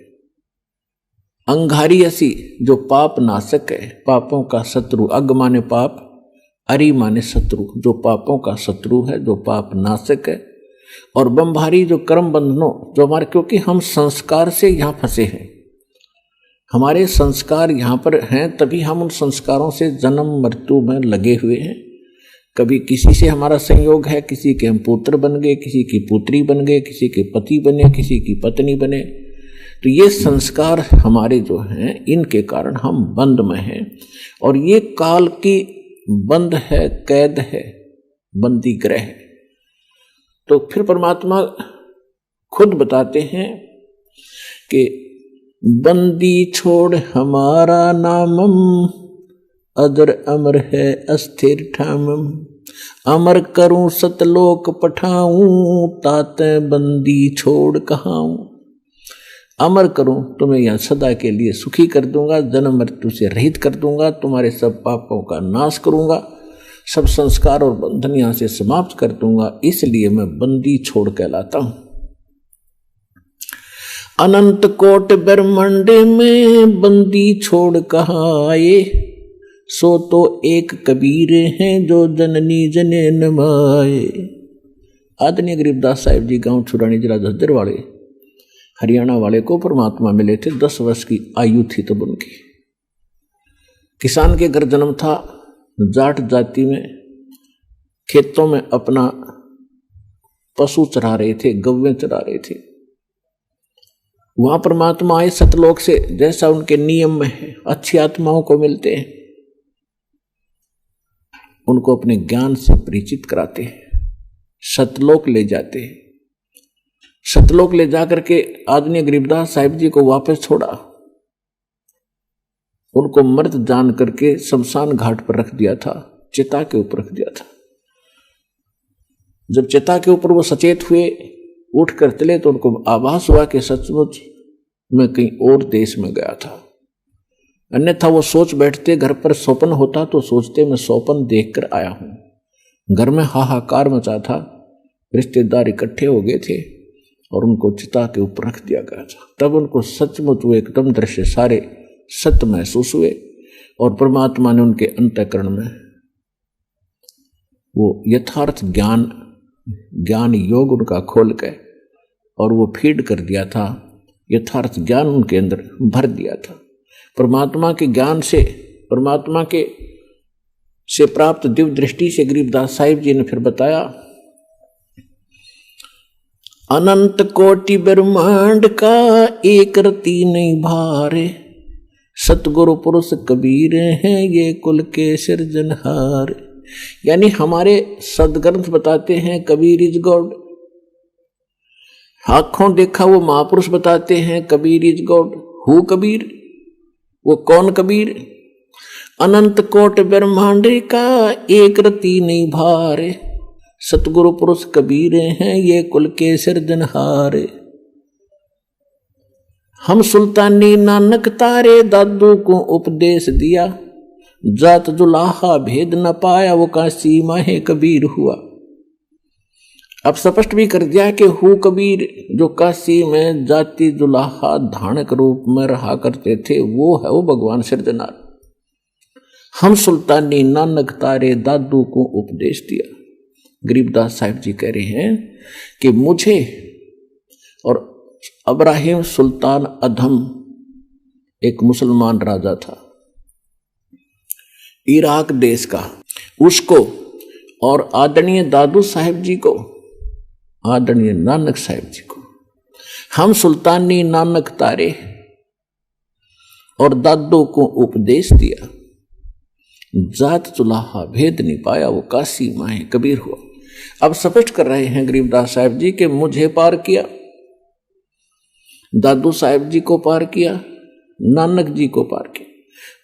अंगारी असी जो पाप नाशक है, पापों का शत्रु। अग माने पाप, अरि माने शत्रु, जो पापों का शत्रु है, जो पाप नाशक है। और बमभारी जो कर्म बंधनों, जो हमारे, क्योंकि हम संस्कार से यहाँ फंसे हैं, हमारे संस्कार यहाँ पर हैं, तभी हम उन संस्कारों से जन्म मृत्यु में लगे हुए हैं। कभी किसी से हमारा संयोग है, किसी के हम पुत्र बन गए, किसी की पुत्री बन गए, किसी के पति बने, किसी की पत्नी बने। तो ये संस्कार हमारे जो हैं, इनके कारण हम बंद में हैं, और ये काल की बंद है, कैद है, बंदी ग्रह है। तो फिर परमात्मा खुद बताते हैं कि बंदी छोड़ हमारा नामम, अदर अमर है अस्थिर ठामम। अमर करूं सतलोक पठाऊं, ताते बंदी छोड़ कहाऊं। अमर करूं, तुम्हें यहां सदा के लिए सुखी कर दूंगा, जन्म मृत्यु से रहित कर दूंगा, तुम्हारे सब पापों का नाश करूंगा, सब संस्कार और बंधन यहां से समाप्त कर दूंगा, इसलिए मैं बंदी छोड़ कहलाता हूं। अनंत कोट ब्रह्मांड में बंदी छोड़ कहाँ आए, सो तो एक कबीर हैं जो जननी जने नमाए। आदरणीय गरीबदास साहिब जी गांव छुरानी जिला झज्जर वाले हरियाणा वाले को परमात्मा मिले थे। 10 वर्ष की आयु थी तब उनकी। किसान के घर जन्म था, जाट जाति में, खेतों में अपना पशु चरा रहे थे, गौवें चरा रहे थे। वहां परमात्मा आए सतलोक से, जैसा उनके नियम में है, अच्छी आत्माओं को मिलते हैं, उनको अपने ज्ञान से परिचित कराते हैं, सतलोक ले जाते हैं। सतलोक ले जाकर के आदरणीय गरीबदास साहिब जी को वापस छोड़ा, उनको मृत जान करके शमशान घाट पर रख दिया था, चिता के ऊपर रख दिया था। जब चिता के ऊपर वो सचेत हुए, उठ कर चले, तो उनको आभास हुआ कि सचमुच मैं कहीं और देश में गया था। अन्यथा वो सोच बैठते, घर पर स्वप्न होता तो सोचते मैं स्वप्न देखकर आया हूं। घर में हाहाकार मचा था, रिश्तेदार इकट्ठे हो गए थे और उनको चिता के ऊपर रख दिया गया था। तब उनको सचमुच वो एकदम दृश्य सारे सत्य महसूस हुए और परमात्मा ने उनके अंतःकरण में वो यथार्थ ज्ञान योग उनका खोल के और वो फीड कर दिया था, यथार्थ ज्ञान उनके अंदर भर दिया था। परमात्मा के ज्ञान से, परमात्मा के से प्राप्त दिव्य दृष्टि से गरीबदास साहिब जी ने फिर बताया, अनंत कोटि ब्रह्मांड का एक रति नहीं भारे, सतगुरु पुरुष कबीर हैं ये कुल के सिरजनहार। यानी हमारे सदग्रंथ बताते हैं कबीर इज गॉड, आंखों देखा वो महापुरुष बताते हैं Kabir is God. Who Kabir, वो कौन कबीर? अनंत कोट ब्रह्मांड का एक रति नहीं भारे, सतगुरु पुरुष कबीर हैं ये कुल के सिरजनहार। हम सुल्तानी नानक तारे दादू को उपदेश दिया, जात जुलाहा भेद न पाया वो काशी माहे कबीर हुआ। अब स्पष्ट भी कर दिया कि हु कबीर, जो काशी में जाति जुलाहा धानक रूप में रहा करते थे, वो है वो भगवान सिरजनार। हम सुल्तानी नानक तारे दादू को उपदेश दिया। गरीबदास साहिब जी कह रहे हैं कि मुझे और अब्राहिम सुल्तान अधम एक मुसलमान राजा था इराक देश का, उसको और आदरणीय दादू साहिब जी को, आदरणीय नानक साहिब जी को हम सुल्तानी नानक तारे और दादू को उपदेश दिया, जात चुलाहा भेद नहीं पाया वो काशी माहे कबीर हुआ। अब स्पष्ट कर रहे हैं गरीबदास साहिब जी के मुझे पार किया, दादू साहिब जी को पार किया, नानक जी को पार किया।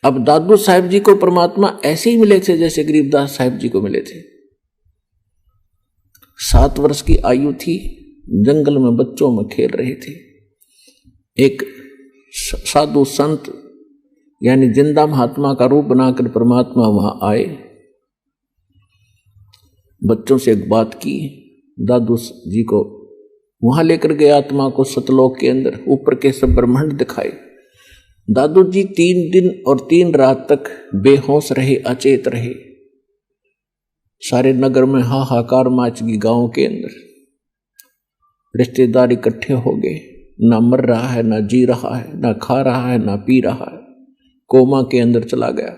अब दादू साहिब जी को परमात्मा ऐसे ही मिले थे जैसे गरीबदास साहिब जी को मिले थे। 7 वर्ष की आयु थी, जंगल में बच्चों में खेल रहे थे। एक साधु संत यानी जिंदा महात्मा का रूप बनाकर परमात्मा वहां आए, बच्चों से एक बात की, दादू जी को वहां लेकर गए, आत्मा को सतलोक के अंदर ऊपर के सब ब्रह्मांड दिखाए। दादू जी 3 दिन और 3 रात तक बेहोश रहे, अचेत रहे। सारे नगर में हाहाकार मच गई, गांव के अंदर रिश्तेदार इकट्ठे हो गए, ना मर रहा है, ना जी रहा है, ना खा रहा है, ना पी रहा है, कोमा के अंदर चला गया।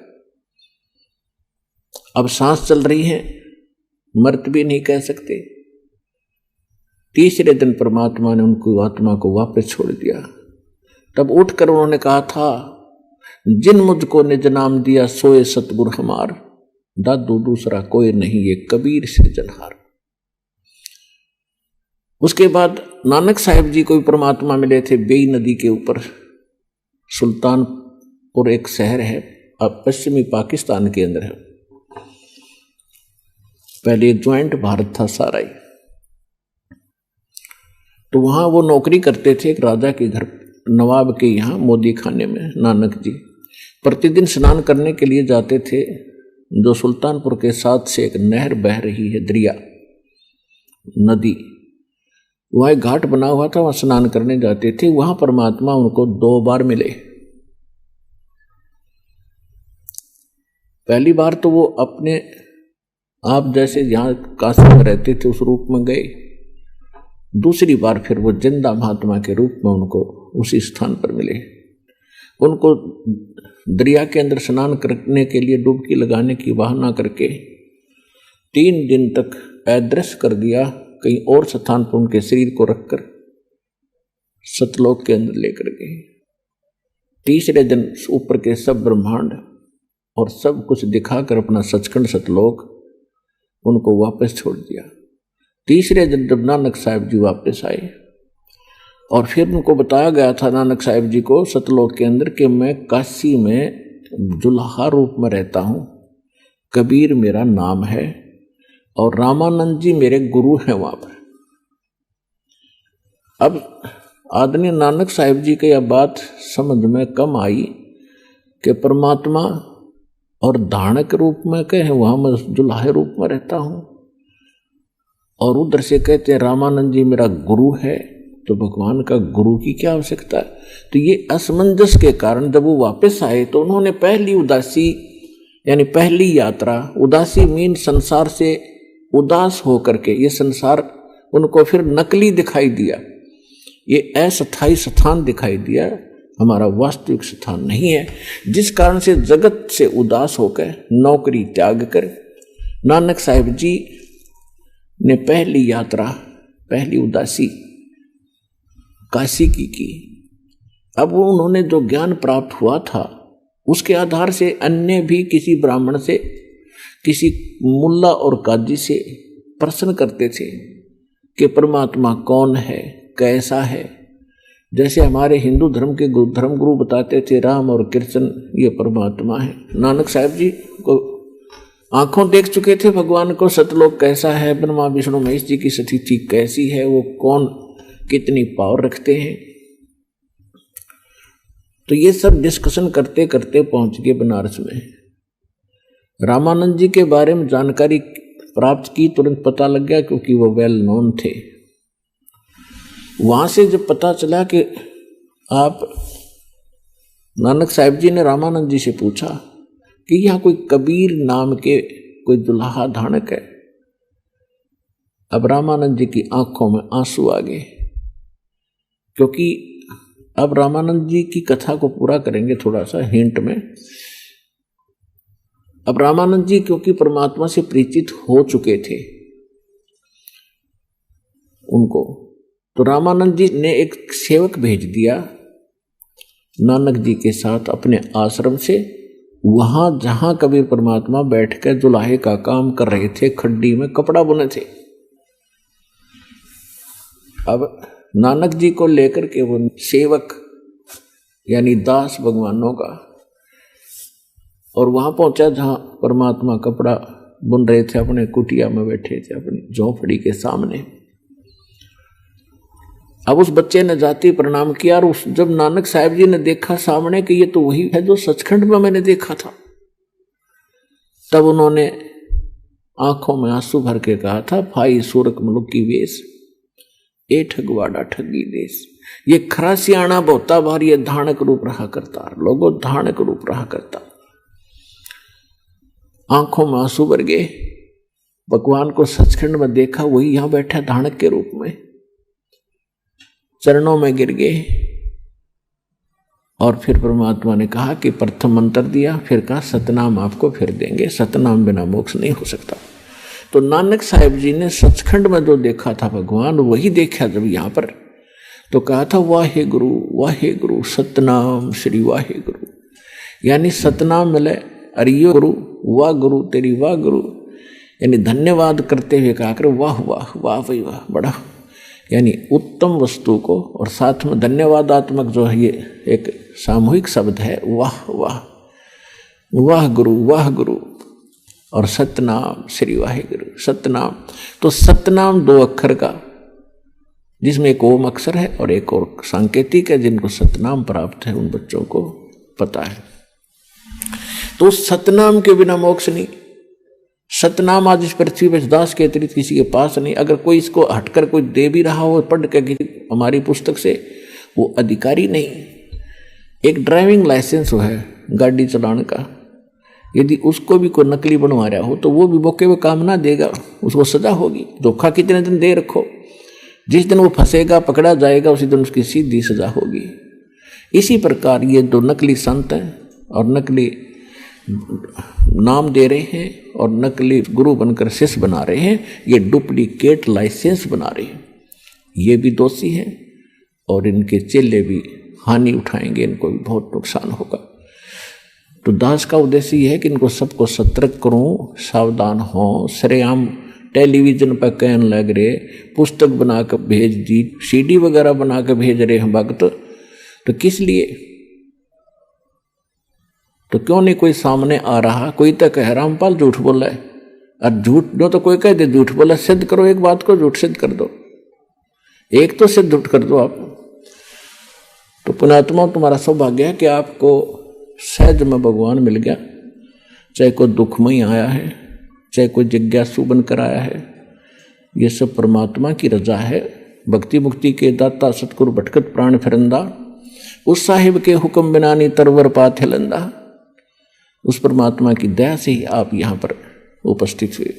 अब सांस चल रही है, मृत भी नहीं कह सकते। तीसरे दिन परमात्मा ने उनको आत्मा को वापस छोड़ दिया। तब उठकर उन्होंने कहा था, जिन मुझको निज नाम दिया सोए सतगुरु हमार, दादू दूसरा कोई नहीं ये कबीर सिरजनहार। उसके बाद नानक साहिब जी को भी परमात्मा मिले थे बेई नदी के ऊपर। सुल्तानपुर एक शहर है, अब पश्चिमी पाकिस्तान के अंदर है। पहले ज्वाइंट भारत था सारा ही। तो वहां वो नौकरी करते थे एक राजा के घर, नवाब के यहाँ मोदी खाने में। नानक जी प्रतिदिन स्नान करने के लिए जाते थे, जो सुल्तानपुर के साथ से एक नहर बह रही है, दरिया नदी, वहाँ एक घाट बना हुआ था, वहां स्नान करने जाते थे। वहां परमात्मा उनको 2 बार मिले। पहली बार तो वो अपने आप जैसे जहाँ काशी में रहते थे उस रूप में गए। दूसरी बार फिर वो जिंदा महात्मा के रूप में उनको उसी स्थान पर मिले। उनको दरिया के अंदर स्नान करने के लिए डुबकी लगाने की बहाना करके 3 दिन तक अदृश्य कर दिया, कहीं और स्थान पर उनके शरीर को रखकर। सतलोक के अंदर लेकर गए। तीसरे दिन ऊपर के सब ब्रह्मांड और सब कुछ दिखाकर अपना सचखंड सतलोक उनको वापस छोड़ दिया। तीसरे दिन जब नानक साहिब जी वापस आए और फिर उनको बताया गया था नानक साहिब जी को सतलोक के अंदर कि मैं काशी में जुल्हा रूप में रहता हूँ, कबीर मेरा नाम है और रामानंद जी मेरे गुरु हैं वहां पर। अब आदरणीय नानक साहिब जी की यह बात समझ में कम आई कि परमात्मा और धानक रूप में कहे वहां मैं जुल्हे रूप में रहता हूं और उधर से कहते हैं रामानंद जी मेरा गुरु है, तो भगवान का गुरु की क्या आवश्यकता है। तो ये असमंजस के कारण जब वो वापस आए तो उन्होंने पहली उदासी यानी पहली यात्रा, उदासी मीन संसार से उदास होकर के, ये संसार उनको फिर नकली दिखाई दिया, ये अस्थायी स्थान दिखाई दिया, हमारा वास्तविक स्थान नहीं है। जिस कारण से जगत से उदास होकर नौकरी त्याग कर नानक साहिब जी ने पहली यात्रा, पहली उदासी काशी की। अब वो उन्होंने जो ज्ञान प्राप्त हुआ था उसके आधार से अन्य भी किसी ब्राह्मण से, किसी मुल्ला और काजी से प्रश्न करते थे कि परमात्मा कौन है, कैसा है। जैसे हमारे हिंदू धर्म के धर्म गुरु बताते थे राम और कृष्ण ये परमात्मा है। नानक साहिब जी को आंखों देख चुके थे भगवान को, सतलोक कैसा है, ब्रह्मा विष्णु महेश जी की स्थिति कैसी है, वो कौन कितनी पावर रखते हैं। तो ये सब डिस्कशन करते करते पहुंच गए बनारस में। रामानंद जी के बारे में जानकारी प्राप्त की, तुरंत पता लग गया क्योंकि वो वेल नोन थे। वहां से जब पता चला कि आप, नानक साहिब जी ने रामानंद जी से पूछा कि यहाँ कोई कबीर नाम के कोई दुल्हा धानक है। अब रामानंद जी की आंखों में आंसू आ गए, क्योंकि अब रामानंद जी की कथा को पूरा करेंगे थोड़ा सा हिंट में। अब रामानंद जी क्योंकि परमात्मा से परिचित हो चुके थे उनको, तो रामानंद जी ने एक सेवक भेज दिया नानक जी के साथ अपने आश्रम से, वहां जहां कबीर परमात्मा बैठकर जुलाहे का काम कर रहे थे, खड्डी में कपड़ा बुने थे। अब नानक जी को लेकर के वो सेवक यानी दास भगवानों का, और वहां पहुंचा जहां परमात्मा कपड़ा बुन रहे थे, अपने कुटिया में बैठे थे अपनी झोपड़ी के सामने। अब उस बच्चे ने जाति प्रणाम किया और जब नानक साहिब जी ने देखा सामने कि ये तो वही है जो सचखंड में मैंने देखा था, तब उन्होंने आंखों में आंसू भर के कहा था, भाई सूरक मुलुक की वेश ए ठगवाड़ा ठगी देश। ये खरा सियाणा बहुता बार ये धानक रूप रहा करता, लोगों धानक रूप रहा करता। आंखों में आंसू भर गए, भगवान को सचखंड में देखा, वही यहां बैठा धानक के रूप में, चरणों में गिर गए। और फिर परमात्मा ने कहा कि प्रथम मंत्र दिया, फिर कहा सतनाम आपको फिर देंगे, सतनाम बिना मोक्ष नहीं हो सकता। तो नानक साहिब जी ने सचखंड में जो देखा था भगवान, वही देखा जब यहां पर, तो कहा था वाहे गुरु सतनाम श्री वाहे गुरु, यानी सतनाम मिले अरियो गुरु, वाह गुरु तेरी वाह गुरु, यानी धन्यवाद करते हुए कहा कर वाह वाह वाह भाई वाह, बड़ा यानी उत्तम वस्तु को, और साथ में धन्यवादात्मक जो है ये एक सामूहिक शब्द है, वाह वाह वाह गुरु और सतनाम श्री वाहे गुरु। सतनाम, तो सतनाम दो अक्षर का, जिसमें एक ओम अक्षर है और एक और सांकेतिक है, जिनको सतनाम प्राप्त है उन बच्चों को पता है। तो सतनाम के बिना मोक्ष नहीं। सतनाम आज इस पृथ्वी पर दास के अतिरिक्त किसी के पास नहीं। अगर कोई इसको हटकर कोई दे भी रहा हो पढ़ के हमारी पुस्तक से, वो अधिकारी नहीं। एक ड्राइविंग लाइसेंस है गाड़ी चलाने का, यदि उसको भी कोई नकली बनवा रहा हो तो वो भी मौके में काम ना देगा, उसको सजा होगी। धोखा कितने दिन दे रखो, जिस दिन वो फंसेगा पकड़ा जाएगा उसी दिन उसकी सीधी सजा होगी। इसी प्रकार ये दो नकली संत हैं और नकली नाम दे रहे हैं और नकली गुरु बनकर शिष्य बना रहे हैं, ये डुप्लीकेट लाइसेंस बना रहे हैं, ये भी दोषी हैं और इनके चेले भी हानि उठाएंगे, इनको भी बहुत नुकसान होगा। तो दास का उद्देश्य यह है कि इनको सबको सतर्क करूं, सावधान हो। सरेआम टेलीविजन पर कहने लग रहे, पुस्तक बनाकर भेज दी, सीडी वगैरह बनाकर भेज रहे हैं भक्त, तो किस लिए? तो क्यों नहीं कोई सामने आ रहा? कोई तो कह रामपाल झूठ बोला है, और झूठ जो तो कोई कह दे झूठ बोला, सिद्ध करो एक बात को, झूठ सिद्ध कर दो, एक तो सिद्ध कर दो आप। तो पुण्यात्मा, तुम्हारा सौभाग्य है कि आपको सहज में भगवान मिल गया, चाहे कोई दुखमय आया है, चाहे कोई जिज्ञासु बनकर आया है, ये सब परमात्मा की रजा है। भक्ति मुक्ति के दाता सतगुरु भटकत प्राण फिरंदा, उस साहिब के हुक्म बिना नी तरवर पाथे लंदा। उस परमात्मा की दया से ही आप यहाँ पर उपस्थित हुए।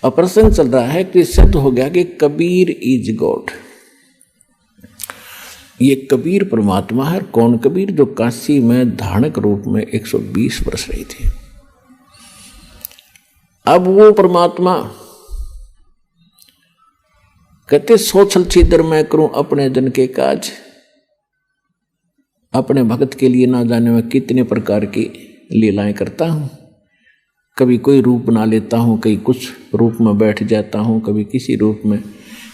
अब प्रसंग चल रहा है कि सिद्ध हो गया कि कबीर इज गॉड। ये कबीर परमात्मा है। कौन कबीर? जो काशी में धारणक रूप में 120 वर्ष रही थी। अब वो परमात्मा कहते, सोचल छिदर मैं करूं अपने जन के काज। अपने भगत के लिए ना जाने में कितने प्रकार की लीलाएं करता हूं। कभी कोई रूप बना लेता हूं, कहीं कुछ रूप में बैठ जाता हूं, कभी किसी रूप में,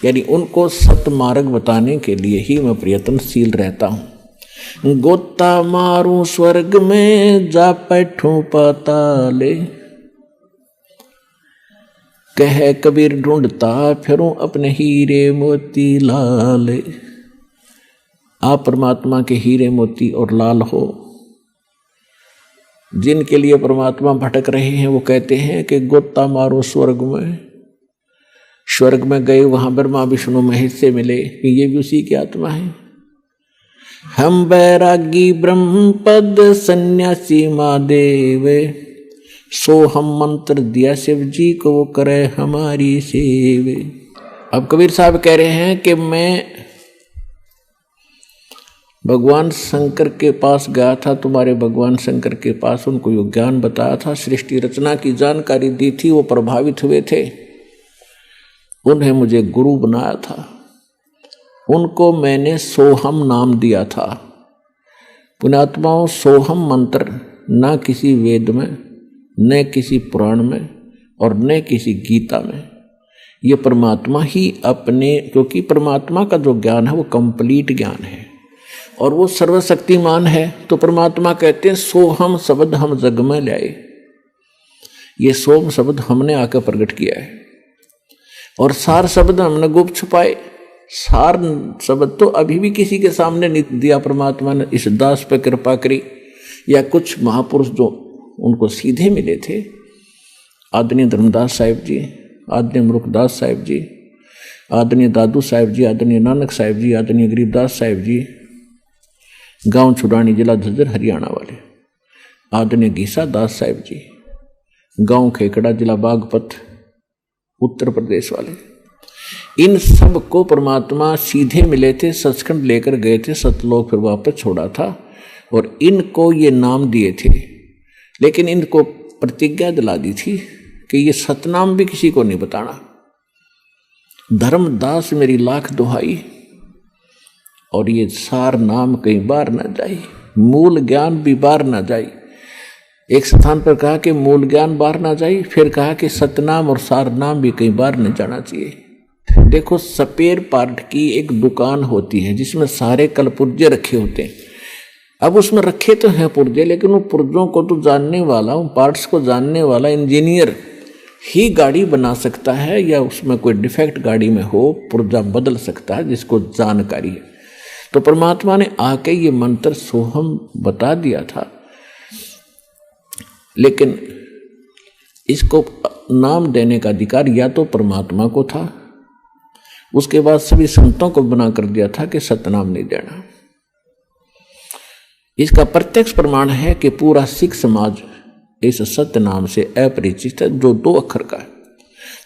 यानी उनको सतमार्ग बताने के लिए ही मैं प्रयत्नशील रहता हूं। गोता मारूं स्वर्ग में, जा बैठूं पाताले, कह कबीर ढूंढता फिरूं अपने हीरे मोती लाले। आप परमात्मा के हीरे मोती और लाल हो। जिनके लिए परमात्मा भटक रहे हैं वो कहते हैं कि गोता मारो स्वर्ग में। स्वर्ग में गए, वहां ब्रह्मा विष्णु महेश से मिले कि ये भी उसी की आत्मा है। हम बैरागी ब्रह्म पद सन्यासी महादेव, सो हम मंत्र दिया शिव जी को, वो करे हमारी सेवे। अब कबीर साहब कह रहे हैं कि मैं भगवान शंकर के पास गया था, तुम्हारे भगवान शंकर के पास, उनको यो ज्ञान बताया था, सृष्टि रचना की जानकारी दी थी, वो प्रभावित हुए थे, उन्हें मुझे गुरु बनाया था, उनको मैंने सोहम नाम दिया था। पुण्यात्माओं, सोहम मंत्र न किसी वेद में, न किसी पुराण में और न किसी गीता में, ये परमात्मा ही अपने, क्योंकि परमात्मा का जो ज्ञान है वो कंप्लीट ज्ञान है और वो सर्वशक्तिमान है। तो परमात्मा कहते हैं सोहम शब्द हम जग में लाए। ये सोम शब्द हमने आकर प्रकट किया है और सार शब्द हमने गुप्त छुपाए। सार शब्द तो अभी भी किसी के सामने नहीं दिया परमात्मा ने। इस दास पर कृपा करी, या कुछ महापुरुष जो उनको सीधे मिले थे, आदरणीय धर्मदास साहिब जी, आदरणीय मुरुखदास साहिब जी, आदरणीय दादू साहिब जी, आदरणीय नानक साहिब जी, आदरणीय गरीबदास साहिब जी, गांव छुड़ानी जिला झज्जर हरियाणा वाले, आदरणीय गीसा दास साहिब जी, गांव खेकड़ा जिला बागपत उत्तर प्रदेश वाले, इन सब को परमात्मा सीधे मिले थे, सचखंड लेकर गए थे, सतलोक फिर वापस छोड़ा था और इनको ये नाम दिए थे। लेकिन इनको प्रतिज्ञा दिला दी थी कि ये सतनाम भी किसी को नहीं बताना। धर्मदास मेरी लाख दुहाई, और ये सार नाम कहीं बार ना जाए, मूल ज्ञान भी बार ना जाए। एक स्थान पर कहा कि मूल ज्ञान बार ना जाए, फिर कहा कि सतनाम और सार नाम भी कहीं बार नहीं जाना चाहिए। देखो, स्पेयर पार्ट की एक दुकान होती है जिसमें सारे कलपुर्जे रखे होते हैं। अब उसमें रखे तो हैं पुर्जे, लेकिन वो पुर्जों को तो जानने वाला, उन पार्ट्स को जानने वाला इंजीनियर ही गाड़ी बना सकता है, या उसमें कोई डिफेक्ट गाड़ी में हो पुर्जा बदल सकता है जिसको जानकारी है। तो परमात्मा ने आके ये मंत्र सोहम बता दिया था, लेकिन इसको नाम देने का अधिकार या तो परमात्मा को था, उसके बाद सभी संतों को बना कर दिया था कि सतनाम नहीं देना। इसका प्रत्यक्ष प्रमाण है कि पूरा सिख समाज इस सतनाम से अपरिचित है, जो 2 अक्षर का है।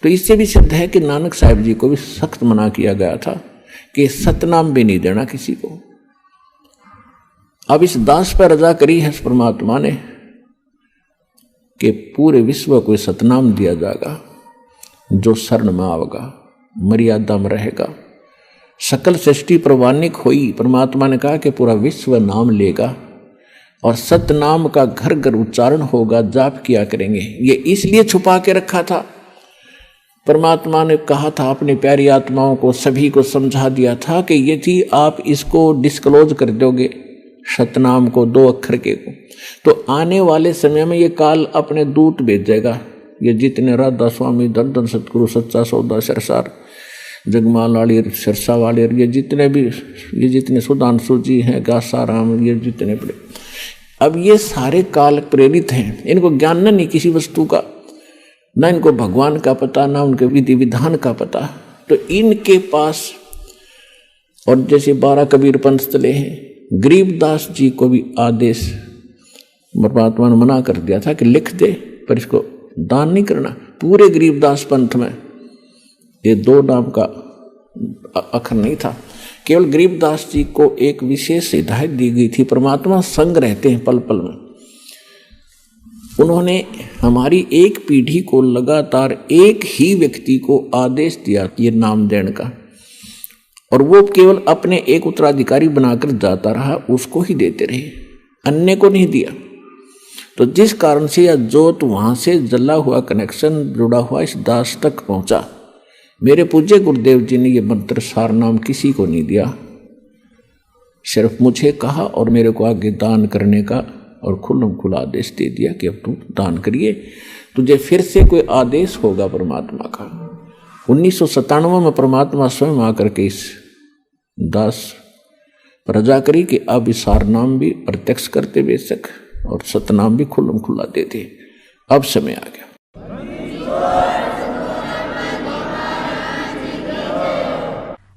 तो इससे भी सिद्ध है कि नानक साहिब जी को भी सख्त मना किया गया था कि सतनाम भी नहीं देना किसी को। अब इस दास पर रजा करी है परमात्मा ने कि पूरे विश्व को सतनाम दिया जाएगा, जो शरण में आवेगा, मर्यादा में रहेगा, सकल सृष्टि प्रवानिक हुई। परमात्मा ने कहा कि पूरा विश्व नाम लेगा और सत नाम का घर घर उच्चारण होगा, जाप किया करेंगे। ये इसलिए छुपा के रखा था। परमात्मा ने कहा था अपनी प्यारी आत्माओं को, सभी को समझा दिया था कि यदि आप इसको डिस्क्लोज कर दोगे, सतनाम को, 2 अक्षर के को, तो आने वाले समय में ये काल अपने दूत भेजेगा। ये जितने राधा स्वामी, धन सतगुरु, सच्चा सौदा, सरसार, जगमाल वाली, सरसा वाले, ये जितने सुधांशु जी हैं, गासाराम, ये जितने बड़े, अब ये सारे काल प्रेरित हैं। इनको ज्ञान नहीं किसी वस्तु का, ना इनको भगवान का पता, ना उनके विधि विधान का पता। तो इनके पास, और जैसे 12 कबीर पंथ चले हैं, गरीबदास जी को भी आदेश परमात्मा ने मना कर दिया था कि लिख दे, पर इसको दान नहीं करना। पूरे गरीबदास पंथ में ये 2 नाम का अक्षर नहीं था। केवल गरीबदास जी को एक विशेष हिदायत दी गई थी। परमात्मा संग रहते हैं पल पल में। उन्होंने हमारी एक पीढ़ी को लगातार एक ही व्यक्ति को आदेश दिया ये नाम देने का, और वो केवल अपने एक उत्तराधिकारी बनाकर जाता रहा, उसको ही देते रहे, अन्य को नहीं दिया। तो जिस कारण से यह जोत वहां से जला हुआ कनेक्शन जुड़ा हुआ इस दास तक पहुंचा। मेरे पूज्य गुरुदेव जी ने यह मंत्र सार नाम किसी को नहीं दिया, सिर्फ मुझे कहा और मेरे को आगे दान करने का और खुल्लम खुला आदेश दे दिया कि अब तू दान करिए, तुझे फिर से कोई आदेश होगा परमात्मा का। 1997 में परमात्मा स्वयं आकर के इस दास प्रजा करी कि अब इस सार नाम भी प्रत्यक्ष करते बेशक और सतनाम भी खुल्लम खुला देते। अब समय आ गया।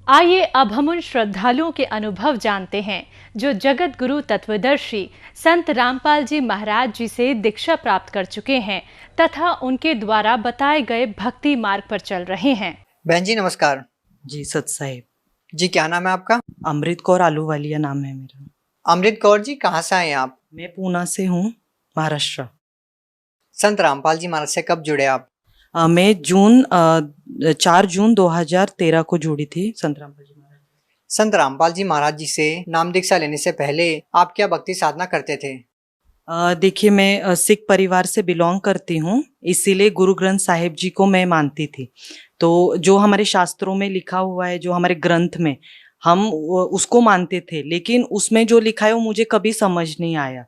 आइए अब हम उन श्रद्धालुओं के अनुभव जानते हैं जो जगत गुरु तत्वदर्शी संत रामपाल जी महाराज जी से दीक्षा प्राप्त कर चुके हैं तथा उनके द्वारा बताए गए भक्ति मार्ग पर चल रहे हैं। बहन जी नमस्कार। जी सत साहिब जी, क्या नाम है आपका? अमृत कौर आलूवालिया नाम है मेरा। अमृत कौर जी, कहाँ से आए आप? मैं पूना से हूँ, महाराष्ट्र। संत रामपाल जी महाराज से कब जुड़े आप? मैं 4 जून 2013 को जुड़ी थी संत रामपाल जी महाराज। संत रामपाल जी महाराज जी से नाम दीक्षा लेने से पहले आप क्या भक्ति साधना करते थे? देखिए, मैं सिख परिवार से बिलोंग करती हूँ, इसीलिए गुरु ग्रंथ साहिब जी को मैं मानती थी। तो जो हमारे शास्त्रों में लिखा हुआ है, जो हमारे ग्रंथ में, हम उसको मानते थे, लेकिन उसमें जो लिखा है वो मुझे कभी समझ नहीं आया।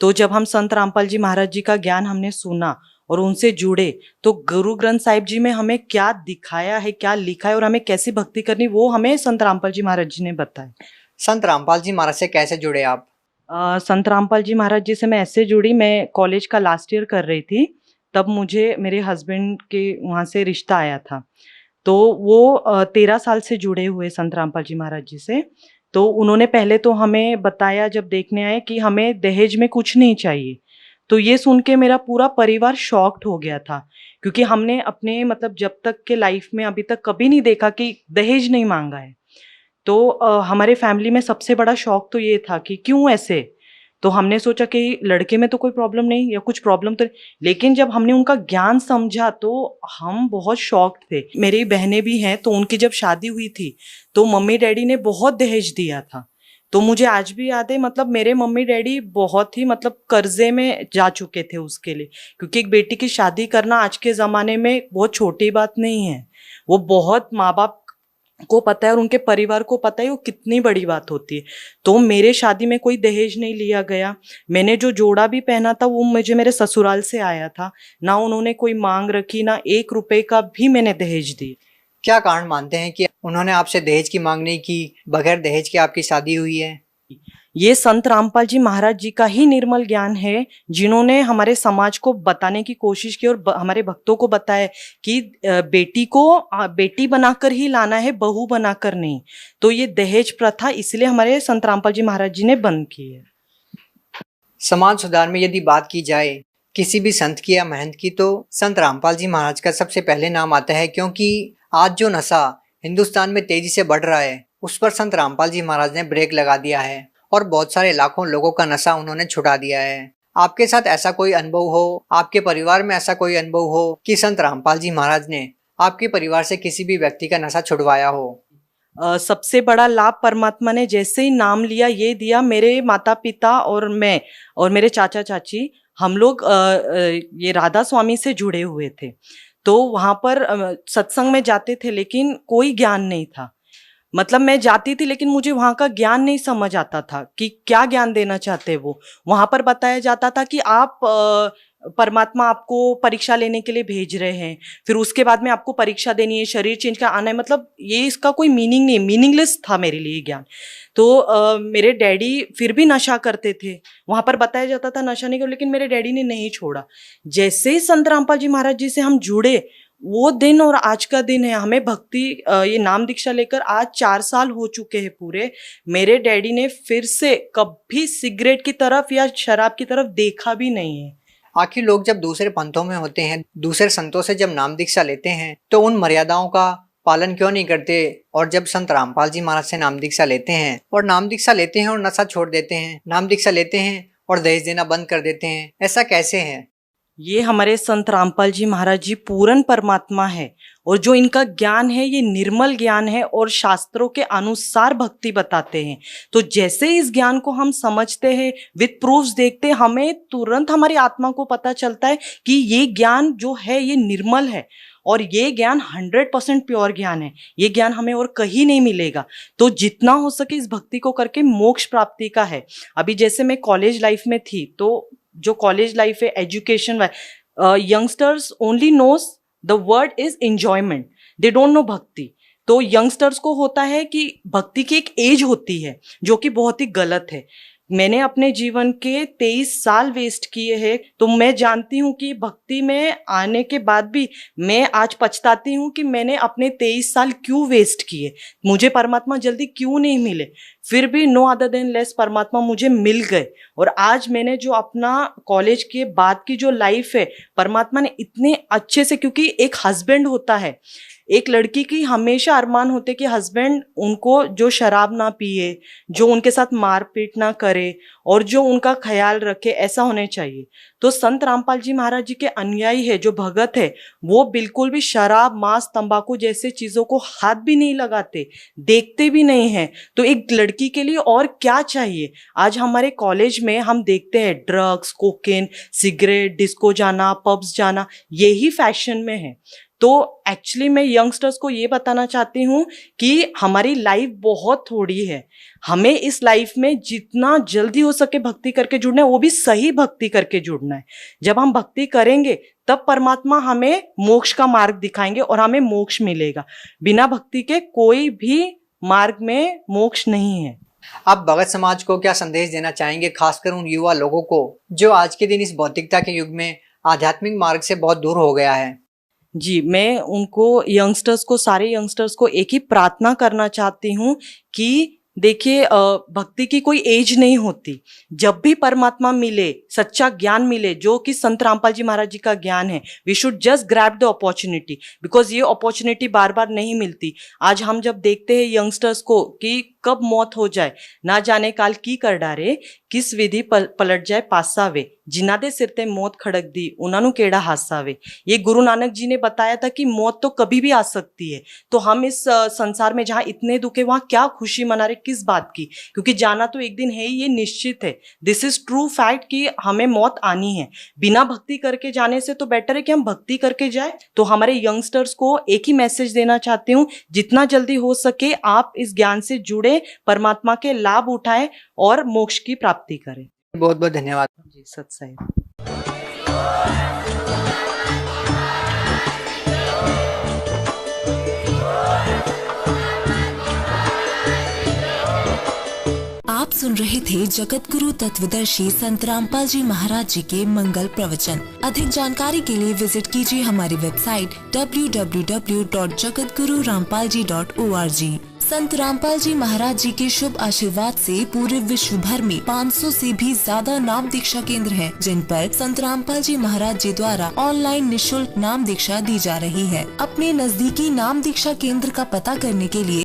तो जब हम संत रामपाल जी महाराज जी का ज्ञान हमने सुना और उनसे जुड़े, तो गुरु ग्रंथ साहिब जी में हमें क्या दिखाया है, क्या लिखा है और हमें कैसी भक्ति करनी, वो हमें संत रामपाल जी महाराज जी ने बताया। संत रामपाल जी महाराज से कैसे जुड़े आप? संत रामपाल जी महाराज जी से मैं ऐसे जुड़ी, मैं कॉलेज का लास्ट ईयर कर रही थी, तब मुझे मेरे हस्बैंड के वहाँ से रिश्ता आया था। तो वो 13 साल से जुड़े हुए संत रामपाल जी महाराज जी से। तो उन्होंने पहले तो हमें बताया जब देखने आए कि हमें दहेज में कुछ नहीं चाहिए। तो ये सुन के मेरा पूरा परिवार शॉक्ड हो गया था, क्योंकि हमने अपने मतलब जब तक के लाइफ में अभी तक कभी नहीं देखा कि दहेज नहीं मांगा है। तो हमारे फैमिली में सबसे बड़ा शौक तो ये था कि क्यों ऐसे। तो हमने सोचा कि लड़के में तो कोई प्रॉब्लम नहीं या कुछ प्रॉब्लम तो, लेकिन जब हमने उनका ज्ञान समझा तो हम बहुत शॉक्ड थे। मेरी बहनें भी हैं, तो उनकी जब शादी हुई थी तो मम्मी डैडी ने बहुत दहेज दिया था। तो मुझे आज भी याद है, मतलब मेरे मम्मी डैडी बहुत ही मतलब कर्जे में जा चुके थे उसके लिए, क्योंकि एक बेटी की शादी करना आज के ज़माने में बहुत छोटी बात नहीं है। वो बहुत माँ बाप को पता है और उनके परिवार को पता है वो कितनी बड़ी बात होती है। तो मेरे शादी में कोई दहेज नहीं लिया गया। मैंने जो जोड़ा भी पहना था वो मुझे मेरे ससुराल से आया था, ना उन्होंने कोई मांग रखी, ना 1 रुपए का भी मैंने दहेज दी। क्या कारण मानते हैं कि उन्होंने आपसे दहेज की मांग नहीं की, बगैर दहेज के आपकी शादी हुई है? ये संत रामपाल जी महाराज जी का ही निर्मल ज्ञान है, जिन्होंने हमारे समाज को बताने की कोशिश की और हमारे भक्तों को बताया कि बेटी को बेटी बनाकर ही लाना है, बहू बनाकर नहीं। तो ये दहेज प्रथा इसलिए हमारे संत रामपाल जी महाराज जी ने बंद की है। समाज सुधार में यदि बात की जाए किसी भी संत की या महंत की, तो संत रामपाल जी महाराज का सबसे पहले नाम आता है, क्योंकि आज जो नशा हिंदुस्तान में तेजी से बढ़ रहा है उस पर संत रामपाल जी महाराज ने ब्रेक लगा दिया है और बहुत सारे लाखों लोगों का नशा उन्होंने छुड़ा दिया है। आपके साथ ऐसा कोई अनुभव हो, आपके परिवार में ऐसा कोई अनुभव हो कि संत रामपाल जी महाराज ने आपके परिवार से किसी भी व्यक्ति का नशा छुड़वाया हो? सबसे बड़ा लाभ परमात्मा ने जैसे ही नाम लिया ये दिया, मेरे माता पिता और मैं और मेरे चाचा चाची हम लोग ये राधा स्वामी से जुड़े हुए थे। तो वहाँ पर सत्संग में जाते थे लेकिन कोई ज्ञान नहीं था। मतलब मैं जाती थी लेकिन मुझे वहाँ का ज्ञान नहीं समझ आता था कि क्या ज्ञान देना चाहते वो। वहाँ पर बताया जाता था कि आप परमात्मा आपको परीक्षा लेने के लिए भेज रहे हैं, फिर उसके बाद में आपको परीक्षा देनी है, शरीर चेंज का आना है। मतलब ये इसका कोई मीनिंग नहीं, मीनिंगलेस था मेरे लिए ज्ञान। तो मेरे डैडी फिर भी नशा करते थे, वहाँ पर बताया जाता था नशा नहीं करो, लेकिन मेरे डैडी ने नहीं छोड़ा। जैसे ही संत रामपाल जी महाराज जी से हम जुड़े, वो दिन और आज का दिन है, हमें भक्ति ये नाम दीक्षा लेकर आज 4 साल हो चुके हैं पूरे। मेरे डैडी ने फिर से कभी सिगरेट की तरफ या शराब की तरफ देखा भी नहीं है। आखिर लोग जब दूसरे पंथों में होते हैं, दूसरे संतों से जब नाम दीक्षा लेते हैं, तो उन मर्यादाओं का पालन क्यों नहीं करते? और जब संत रामपाल जी महाराज से नाम दीक्षा लेते हैं और नशा छोड़ देते हैं, नाम दीक्षा लेते हैं और दहेज देना बंद कर देते हैं, ऐसा कैसे है? ये हमारे संत रामपाल जी महाराज जी पूर्ण परमात्मा है और जो इनका ज्ञान है ये निर्मल ज्ञान है और शास्त्रों के अनुसार भक्ति बताते हैं। तो जैसे इस ज्ञान को हम समझते हैं, विद प्रूफ्स देखते हैं, हमें तुरंत हमारी आत्मा को पता चलता है कि ये ज्ञान जो है ये निर्मल है और ये ज्ञान 100% प्योर ज्ञान है। ये ज्ञान हमें और कहीं नहीं मिलेगा। तो जितना हो सके इस भक्ति को करके मोक्ष प्राप्ति का है। अभी जैसे मैं कॉलेज लाइफ में थी, तो जो कॉलेज लाइफ है, education, youngsters only knows the word is enjoyment, they don't know भक्ति। तो यंगस्टर्स को होता है कि भक्ति की एक एज होती है जो कि बहुत ही गलत है। मैंने अपने जीवन के 23 साल वेस्ट किए हैं, तो मैं जानती हूँ कि भक्ति में आने के बाद भी मैं आज पछताती हूँ कि मैंने अपने 23 साल क्यों वेस्ट किए, मुझे परमात्मा जल्दी क्यों नहीं मिले। फिर भी नो अदर देन लेस परमात्मा मुझे मिल गए और आज मैंने जो अपना कॉलेज के बाद की जो लाइफ है, परमात्मा ने इतने अच्छे से, क्योंकि एक हस्बैंड होता है, एक लड़की की हमेशा अरमान होते कि हस्बैंड उनको जो शराब ना पिए, जो उनके साथ मारपीट ना करे और जो उनका ख्याल रखे, ऐसा होने चाहिए। तो संत रामपाल जी महाराज जी के अनुयायी है, जो भगत है, वो बिल्कुल भी शराब, मांस, तंबाकू जैसे चीजों को हाथ भी नहीं लगाते, देखते भी नहीं है। तो एक लड़की के लिए और क्या चाहिए? आज हमारे कॉलेज में हम देखते हैं ड्रग्स, कोकेन, सिगरेट, डिस्को जाना, पब्स जाना, यही फैशन में है। तो एक्चुअली मैं यंगस्टर्स को ये बताना चाहती हूँ कि हमारी लाइफ बहुत थोड़ी है, हमें इस लाइफ में जितना जल्दी हो सके भक्ति करके जुड़ना है, वो भी सही भक्ति करके जुड़ना है। जब हम भक्ति करेंगे तब परमात्मा हमें मोक्ष का मार्ग दिखाएंगे और हमें मोक्ष मिलेगा। बिना भक्ति के कोई भी मार्ग में मोक्ष नहीं है। आप भगत समाज को क्या संदेश देना चाहेंगे, खासकर उन युवा लोगों को जो आज के दिन इस भौतिकता के युग में आध्यात्मिक मार्ग से बहुत दूर हो गया है? जी, मैं उनको यंगस्टर्स को, सारे यंगस्टर्स को एक ही प्रार्थना करना चाहती हूँ कि देखिए, भक्ति की कोई एज नहीं होती। जब भी परमात्मा मिले, सच्चा ज्ञान मिले, जो कि संत रामपाल जी महाराज जी का ज्ञान है, we should just grab the opportunity, because ये अपॉर्चुनिटी बार बार नहीं मिलती। आज हम जब देखते हैं यंगस्टर्स को कि कब मौत हो जाए, ना जाने काल की कर डारे, किस विधि पलट जाए पासा वे, जिन्हां दे सिर ते मौत खड़क दी, उन्होंने केड़ा हासा वे। ये गुरु नानक जी ने बताया था कि मौत तो कभी भी आ सकती है। तो हम इस संसार में जहाँ इतने दुख है, वहाँ क्या खुशी मना रहे, किस बात की? क्योंकि जाना तो एक दिन है ही, ये निश्चित है। दिस इज ट्रू फैक्ट कि हमें मौत आनी है। बिना भक्ति करके जाने से तो बेटर है कि हम भक्ति करके जाए। तो हमारे यंगस्टर्स को एक ही मैसेज देना चाहती हूँ, जितना जल्दी हो सके आप इस ज्ञान से जुड़े, परमात्मा के लाभ उठाएं और मोक्ष की प्राप्ति करें। बहुत बहुत धन्यवाद जी, सत साई। आप सुन रहे थे जगत गुरु तत्वदर्शी संत रामपाल जी महाराज जी के मंगल प्रवचन। अधिक जानकारी के लिए विजिट कीजिए हमारी वेबसाइट www.jagatgururampalji.org। संत रामपाल जी महाराज जी के शुभ आशीर्वाद से पूरे विश्व भर में 500 से भी ज्यादा नाम दीक्षा केंद्र हैं, जिन पर संत रामपाल जी महाराज जी द्वारा ऑनलाइन निशुल्क नाम दीक्षा दी जा रही है। अपने नजदीकी नाम दीक्षा केंद्र का पता करने के लिए